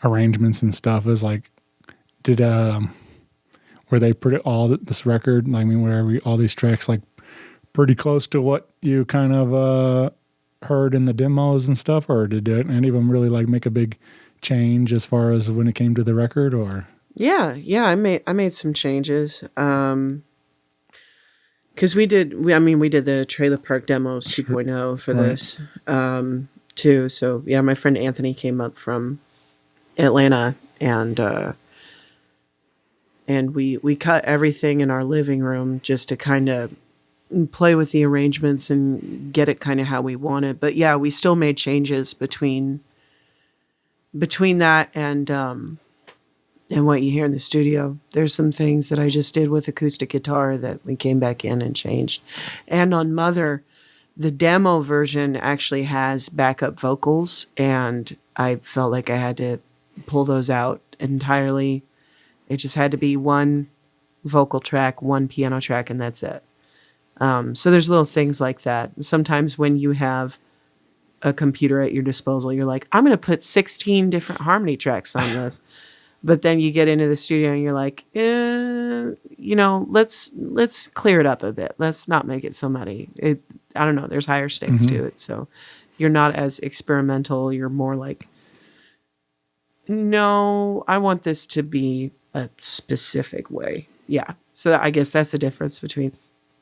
arrangements and stuff is like, were they pretty this record? I mean, were all these tracks like pretty close to what you kind of heard in the demos and stuff, or did any of them really like make a big change as far as when it came to the record? Or yeah, I made some changes because we did the Trailer Park Demos 2.0 for this too. So yeah, my friend Anthony came up from Atlanta, and we cut everything in our living room just to kind of play with the arrangements and get it kind of how we want it. But yeah, we still made changes between that and what you hear in the studio. There's some things that I just did with acoustic guitar that we came back in and changed. And on Mother, the demo version actually has backup vocals, and I felt like I had to pull those out entirely. It just had to be one vocal track, one piano track, and that's it. So there's little things like that. Sometimes when you have a computer at your disposal, you're like, I'm going to put 16 different harmony tracks on this. But then you get into the studio and you're like, you know, let's clear it up a bit. Let's not make it so muddy. I don't know. There's higher stakes to it. So you're not as experimental. You're more like, No, I want this to be a specific way. Yeah. So I guess that's the difference between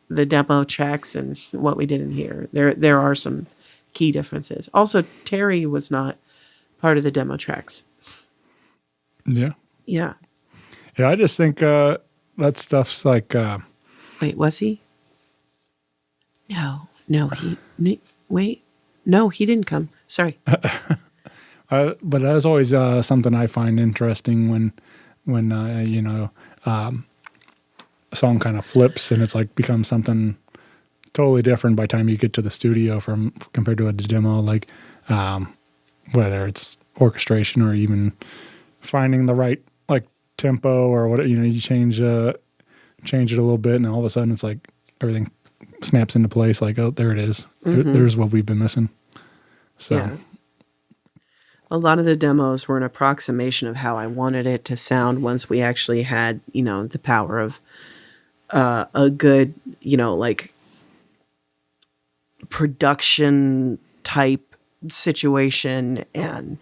the demo tracks and what we did in here. There are some key differences. Also, Terry was not part of the demo tracks. Yeah. Yeah. Yeah, I just think that stuff's like... Wait, was he? Wait. No, he didn't come. Sorry. but that's always something I find interesting when a song kind of flips and it's like becomes something totally different by the time you get to the studio compared to a demo, like whether it's orchestration or even finding the right like tempo or what, you change it a little bit and all of a sudden it's like everything snaps into place, like, oh, there it is. There's what we've been missing. So yeah. A lot of the demos were an approximation of how I wanted it to sound once we actually had, the power of a good, like production type situation. And,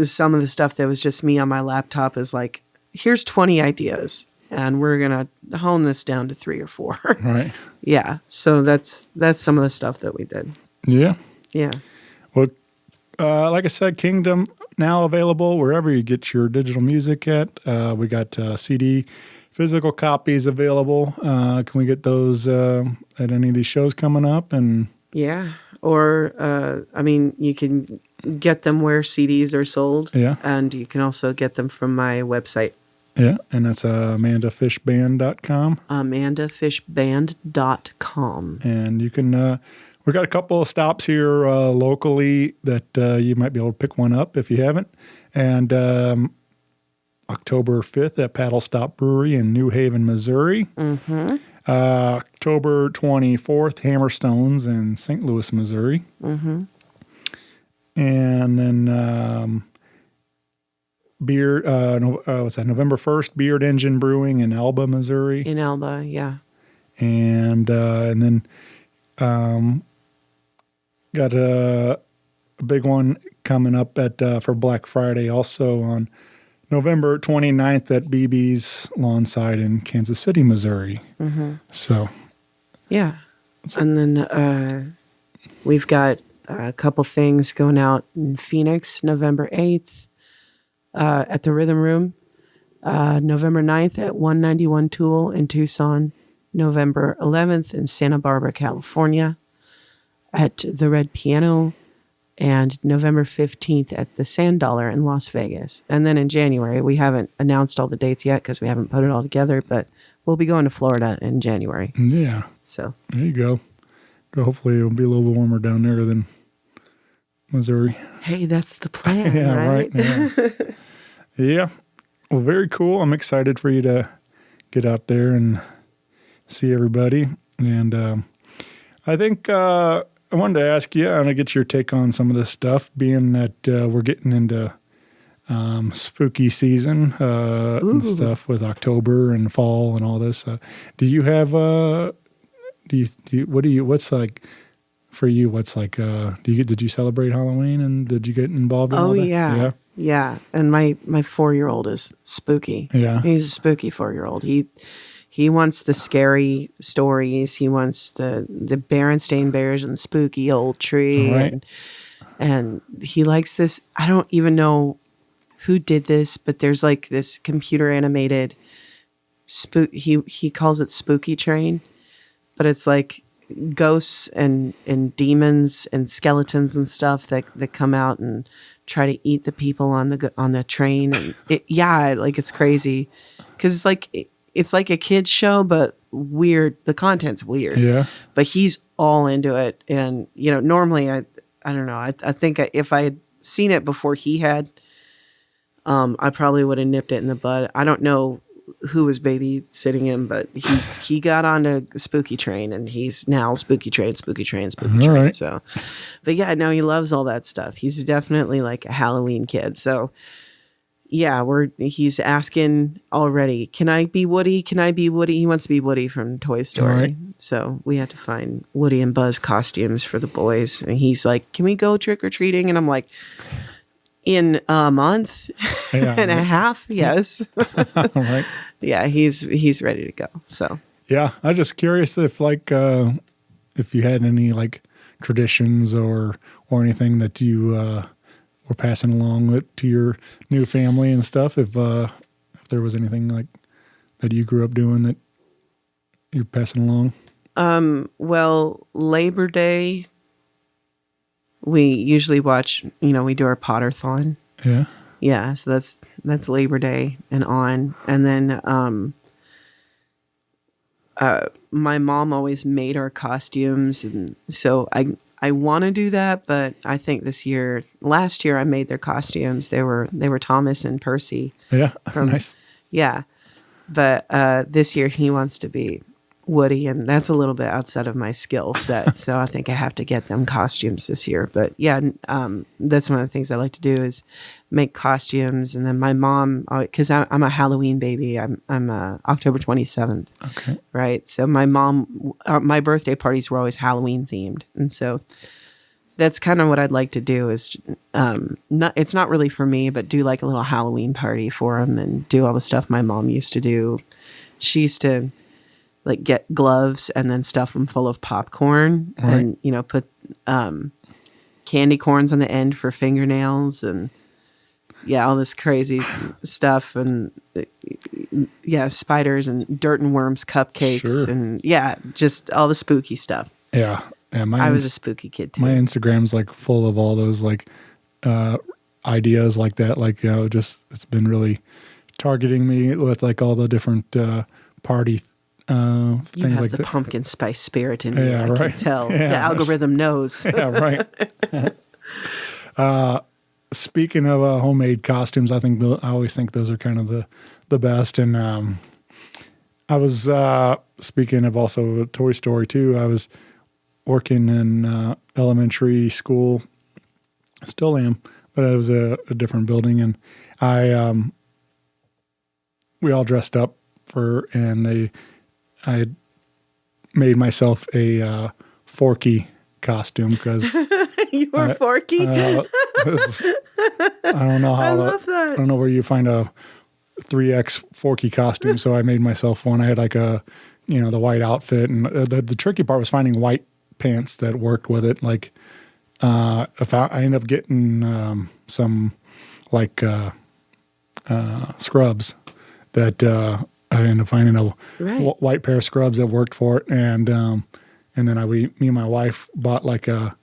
some of the stuff that was just me on my laptop is like, here's 20 ideas and we're going to hone this down to 3 or 4. Right. Yeah. So that's some of the stuff that we did. Yeah. Yeah. Well, like I said, Kingdom now available wherever you get your digital music at. We got CD physical copies available. Can we get those at any of these shows coming up? And yeah. Or, you can get them where CDs are sold. Yeah. And you can also get them from my website. Yeah. And that's amandafishband.com. amandafishband.com. And you can... we've got a couple of stops here locally that you might be able to pick one up if you haven't. And October 5th at Paddle Stop Brewery in New Haven, Missouri. Mm-hmm. October 24th, Hammerstones in St. Louis, Missouri. Mm-hmm. And then November 1st, Beard Engine Brewing in Alba, Missouri. In Alba, yeah. And then... got a big one coming up for Black Friday also on November 29th at BB's Lawnside in Kansas City, Missouri. Mm-hmm. So, yeah. And then we've got a couple things going out in Phoenix, November 8th at the Rhythm Room, November 9th at 191 Tool in Tucson, November 11th in Santa Barbara, California at the Red Piano, and November 15th at the Sand Dollar in Las Vegas. And then in January, we haven't announced all the dates yet because we haven't put it all together, but we'll be going to Florida in January. Yeah. So there you go. Hopefully it'll be a little warmer down there than Missouri. Hey, that's the plan, yeah, right? Yeah. Yeah. Well, very cool. I'm excited for you to get out there and see everybody. And I think I wanted to ask you, I want to get your take on some of this stuff, being that we're getting into spooky season and stuff with October and fall and all this. Do you have, what's like, for you, what's like, did you celebrate Halloween and did you get involved in all that? Oh, yeah. Yeah. And my 4-year-old is spooky. Yeah. He's a spooky 4-year-old. He wants the scary stories. He wants the Berenstain Bears and the spooky old tree. Right. And he likes this. I don't even know who did this, but there's like this computer animated he calls it Spooky Train, but it's like ghosts and demons and skeletons and stuff that come out and try to eat the people on the train. And it's crazy because it's like a kid's show, but weird. The content's weird. Yeah. But he's all into it. And, normally I don't know. I think if I had seen it before he had, I probably would have nipped it in the bud. I don't know who was babysitting him, but he got on a Spooky Train and he's now Spooky Train. Right. So, but yeah, no, he loves all that stuff. He's definitely like a Halloween kid. So, yeah, he's asking already, can I be Woody? Can I be Woody? He wants to be Woody from Toy Story. Right. So we had to find Woody and Buzz costumes for the boys. And he's like, can we go trick-or-treating? And I'm like, In a month Yeah, and a right. half, yes. Right. Yeah, he's ready to go. So Yeah, I'm just curious if if you had any like traditions or anything that you were passing along to your new family and stuff. If there was anything like that you grew up doing that you're passing along. well, Labor Day, we usually watch. We do our Potterthon. Yeah. Yeah, so that's Labor Day and on, and then my mom always made our costumes, and so I want to do that, but I think last year I made their costumes. They were Thomas and Percy. Yeah. Nice. Yeah, but this year he wants to be Woody, and that's a little bit outside of my skill set. So I think I have to get them costumes this year. But yeah, that's one of the things I like to do is make costumes. And then my mom, because I'm a Halloween baby, I'm October 27th. Okay. Right. So my mom, my birthday parties were always Halloween themed, and so that's kind of what I'd like to do. Is it's not really for me, but do like a little Halloween party for them and do all the stuff my mom used to do. She used to like get gloves and then stuff them full of popcorn, Right. and put candy corns on the end for fingernails, and all this crazy stuff, and spiders and dirt and worms cupcakes. Sure. And just all the spooky stuff. Yeah. Yeah. I was a spooky kid too. My Instagram's like full of all those like ideas like that. Like, just it's been really targeting me with like all the different party You things have like the that. pumpkin spice spirit in you. Yeah, I right. can tell. Yeah. The algorithm knows. Yeah, right. Speaking of homemade costumes, I always think those are kind of the best. And I was speaking of also Toy Story too. I was working in elementary school, still am, but it was a different building, and we all dressed up I made myself a Forky costume because You were Forky? I don't know how I love that. I don't know where you find a 3X Forky costume, so I made myself one. I had like the white outfit, and the tricky part was finding white pants that worked with it. Like I ended up getting some like scrubs that I ended up finding a white pair of scrubs that worked for it, and then me and my wife bought like a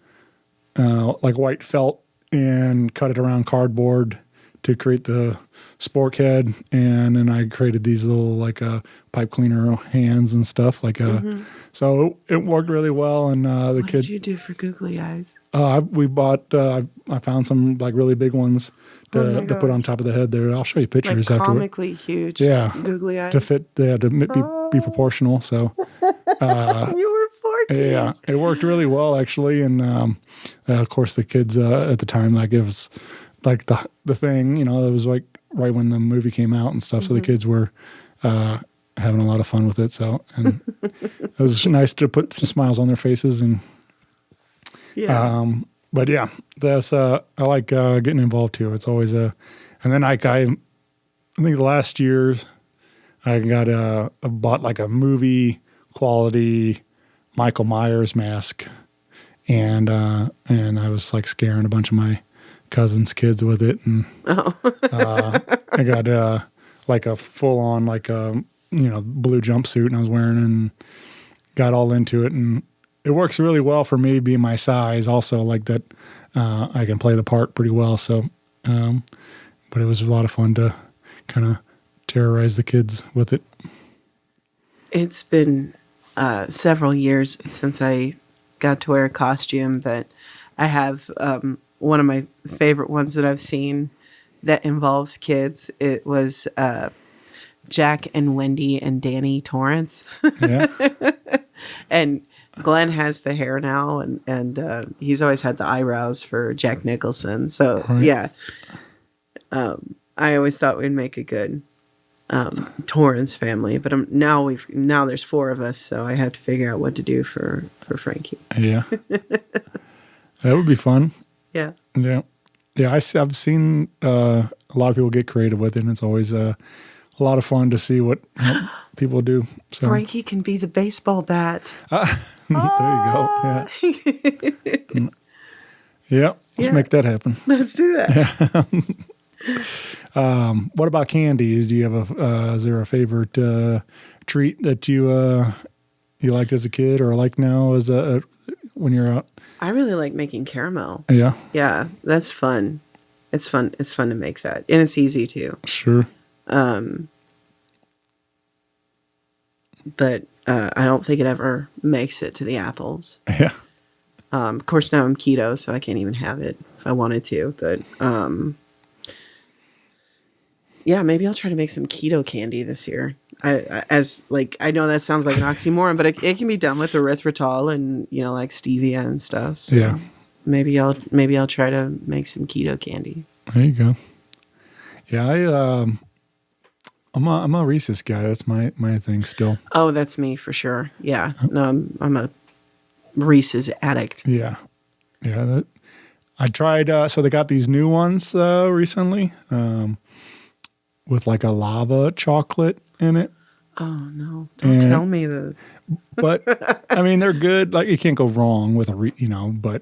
white felt and cut it around cardboard to create the spork head, and then I created these little like pipe cleaner hands and stuff so it worked really well. And the What kid did you do for googly eyes? we bought I found some like really big ones to put on top of the head there. I'll show you pictures Like afterward. comically huge googly eyes? To fit be proportional. So You were Forky. yeah, it worked really well actually. And of course the kids at the time, like it was like the thing, it was like right when the movie came out and stuff. So the kids were having a lot of fun with it. So, and it was nice to put some smiles on their faces. And but yeah, that's I like getting involved too. It's always and then I think the last year I bought like a movie quality Michael Myers mask, and I was like scaring a bunch of my cousins' kids with it, and I got like a full on like blue jumpsuit, and I was wearing, and got all into it, and it works really well for me being my size. Also, like that, I can play the part pretty well. So, but it was a lot of fun to kind of terrorize the kids with it. It's been several years since I got to wear a costume, but I have one of my favorite ones that I've seen that involves kids. It was Jack and Wendy and Danny Torrance. Yeah. And Glenn has the hair now, and he's always had the eyebrows for Jack Nicholson. So Right. I always thought we'd make a good Torrance family. But now there's 4 of us, so I have to figure out what to do for Frankie. Yeah. That would be fun. Yeah. Yeah. Yeah, I've seen a lot of people get creative with it, and it's always a lot of fun to see what people do. So. Frankie can be the baseball bat. There you go. Yeah. Yeah. Let's make that happen. Let's do that. What about candy? Do you have is there a favorite treat that you liked as a kid or like now as when you're out? I really like making caramel. Yeah. Yeah, that's fun. It's fun. It's fun to make that, and it's easy too. Sure. But I don't think it ever makes it to the apples. Yeah. Of course, now I'm keto, so I can't even have it if I wanted to. But yeah, maybe I'll try to make some keto candy this year. I know that sounds like an oxymoron, but it can be done with erythritol and like stevia and stuff. So Yeah. maybe I'll try to make some keto candy. There you go. Yeah, I'm a Reese's guy. That's my thing still. Oh, that's me for sure. Yeah, no, I'm a Reese's addict. Yeah. Yeah. I tried. So they got these new ones recently with like a lava chocolate in it. Oh no! Don't tell me this. But I mean, they're good. Like you can't go wrong with but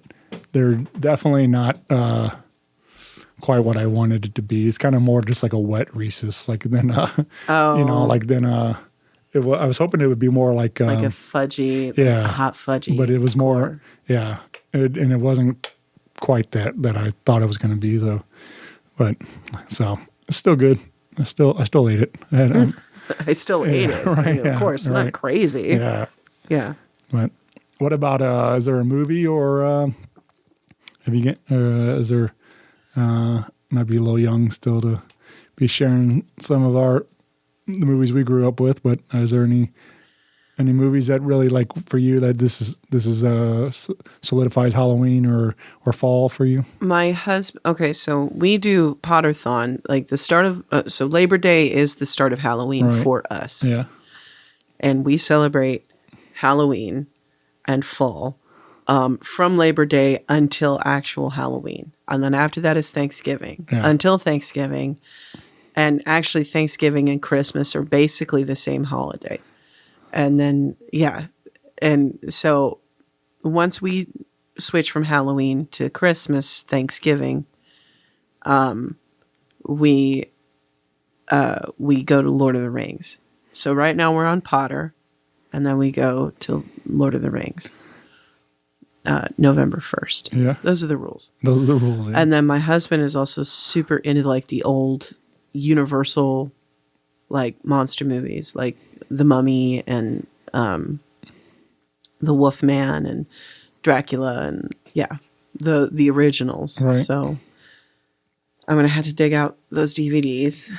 they're definitely not quite what I wanted it to be. It's kind of more just like a wet Reese's, like than I was hoping it would be more like a fudgy, yeah, a hot fudgy. But it was more, yeah, and it wasn't quite that I thought it was going to be though. But so it's still good. I still ate it. And, I still ate it. Right, I mean, of course, not crazy. Yeah, yeah. But what about is there a movie or is there might be a little young still to be sharing some of the movies we grew up with, but is there any movies that really like for you that this is solidifies Halloween or fall for you? My husband. Okay, so we do Potterthon, like the start of. So Labor Day is the start of Halloween for us. Yeah, and we celebrate Halloween and fall from Labor Day until actual Halloween, and then after that is Thanksgiving until Thanksgiving, and actually Thanksgiving and Christmas are basically the same holiday. And then, and so once we switch from Halloween to Christmas, Thanksgiving, we go to Lord of the Rings. So right now we're on Potter, and then we go to Lord of the Rings, November 1st. Yeah. Those are the rules. Those are the rules. Yeah. And then my husband is also super into like the old Universal like monster movies, like The Mummy and The Wolfman and Dracula and the originals. Right. So I'm gonna have to dig out those DVDs.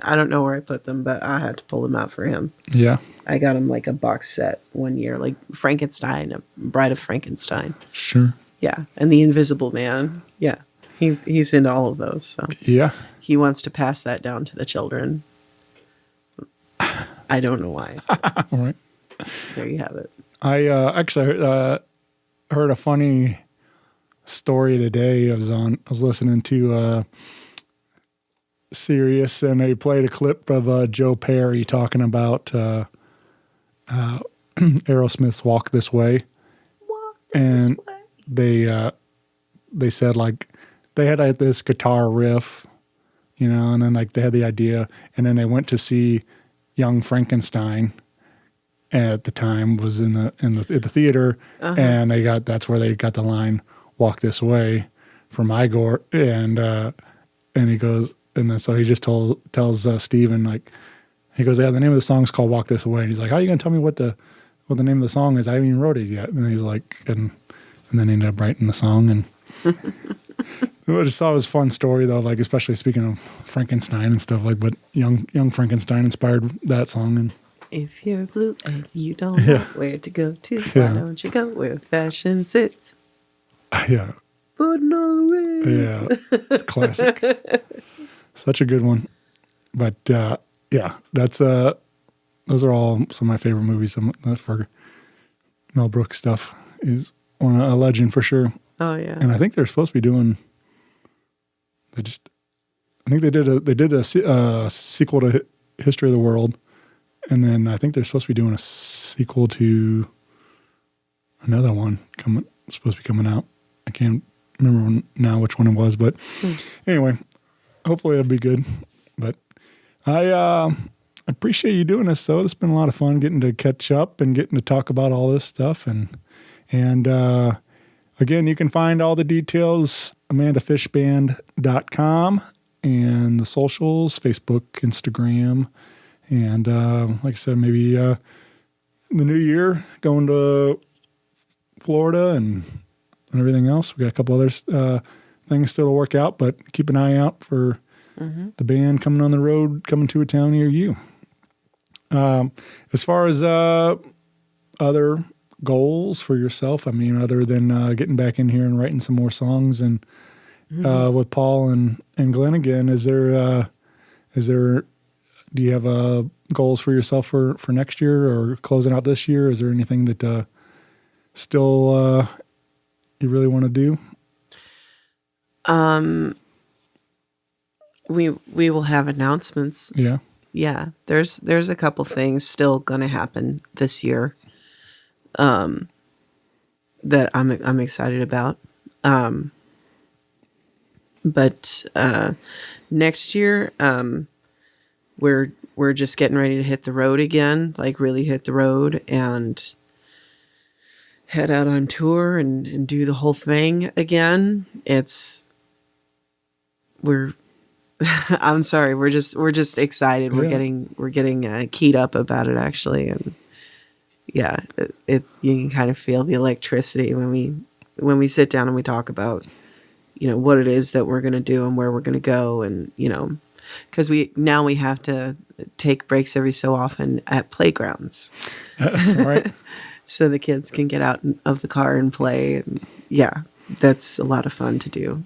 I don't know where I put them, but I had to pull them out for him. Yeah. I got him like a box set one year, like Frankenstein, a Bride of Frankenstein. Sure. Yeah, and The Invisible Man. Yeah, he's into all of those. So yeah, he wants to pass that down to the children. I don't know why. All right. There you have it. I actually heard a funny story today. I was listening to Sirius, and they played a clip of Joe Perry talking about Aerosmith's "Walk This Way," and they said like they had this guitar riff, and then like they had the idea, and then they went to see Young Frankenstein. At the time was at the theater, and that's where they got the line "Walk This Way" from Igor, and he goes, and then so he just tells Steven, like, he goes, yeah, the name of the song's called "Walk This Way," and he's like, how are you gonna tell me what the name of the song is? I haven't even wrote it yet. And he's like, and then he ended up writing the song, and I just thought it was a fun story though, like especially speaking of Frankenstein and stuff, like, but young Frankenstein inspired that song. And if you're blue and you don't know where to go to, why don't you go where fashion sits? Yeah. Putting on the ring. Yeah. It's classic. Such a good one. But that's those are all some of my favorite movies for Mel Brooks stuff. He's a legend for sure. Oh yeah. And I think they're supposed to be doing I think they did a sequel to History of the World, and then I think they're supposed to be doing a sequel to another one supposed to be coming out. I can't remember now which one it was, but anyway, hopefully it'll be good. But I appreciate you doing this, though. It's been a lot of fun getting to catch up and getting to talk about all this stuff. And again, you can find all the details, amandafishband.com, and the socials, Facebook, Instagram. And like I said, maybe the new year, going to Florida and everything else. We got a couple other things still to work out, but keep an eye out for the band coming on the road, coming to a town near you. As far as other goals for yourself, I mean, other than getting back in here and writing some more songs and with Paul and Glenn again, do you have goals for yourself for next year or closing out this year? Is there anything that still you really want to do? We will have announcements. Yeah. Yeah, there's a couple things still going to happen this year that I'm excited about. But next year we're just getting ready to hit the road again, like really hit the road and head out on tour and do the whole thing again. I'm sorry. We're just excited. Yeah. We're getting keyed up about it actually, and yeah, you can kind of feel the electricity when we sit down and we talk about what it is that we're going to do and where we're going to go, and because we have to take breaks every so often at playgrounds, Right. so the kids can get out of the car and play, and yeah, that's a lot of fun to do.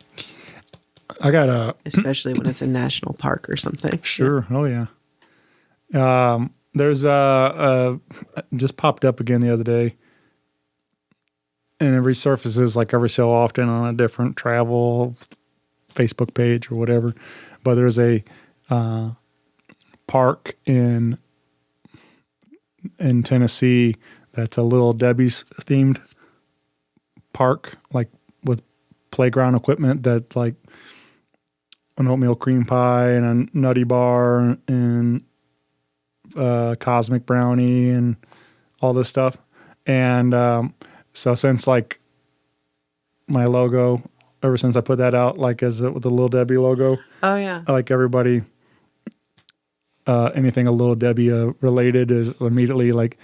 I got especially when it's a national park or something. Sure. Oh yeah. There's just popped up again the other day, and it resurfaces like every so often on a different travel Facebook page or whatever. But there's a park in Tennessee that's a Little Debbie's themed park, like with playground equipment that's like an oatmeal cream pie and a nutty bar and cosmic brownie and all this stuff. And so since like my logo, ever since I put that out, like with the Little Debbie logo, Oh yeah. like everybody, anything a Little Debbie related is immediately like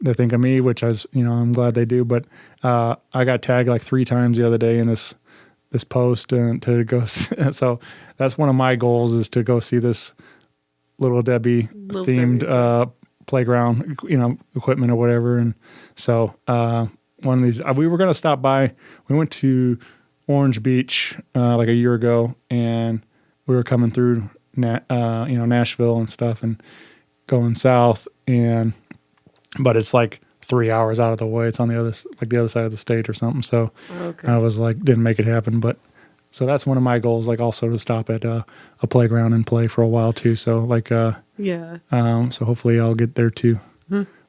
they think of me, which I'm glad they do. But I got tagged like 3 times the other day in this post and to go. So that's one of my goals is to go see this Little Debbie themed playground, equipment or whatever. And so one of these, we were going to stop by. We went to Orange Beach like a year ago, and we were coming through, Nashville and stuff, and going south. But it's like 3 hours out of the way. It's on the other side of the state or something. So I was like, didn't make it happen. But so that's one of my goals, like also to stop at a playground and play for a while too. So like, Yeah. so hopefully I'll get there too.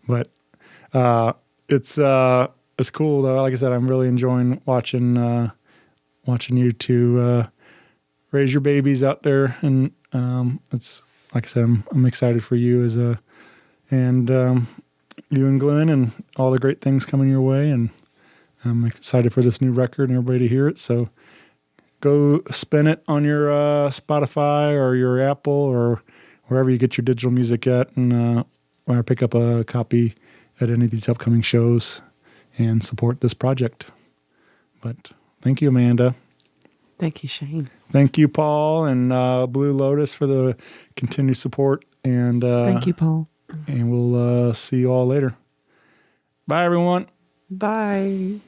But it's cool though. Like I said, I'm really enjoying watching you two raise your babies out there, and it's like I said, I'm excited for you you and Glenn and all the great things coming your way, and I'm excited for this new record and everybody to hear it. So go spin it on your Spotify or your Apple or wherever you get your digital music at, and or pick up a copy at any of these upcoming shows and support this project. But thank you, Amanda. Thank you, Shane. Thank you, Paul and Blue Lotus, for the continued support. And Thank you, Paul. And we'll see you all later. Bye, everyone. Bye.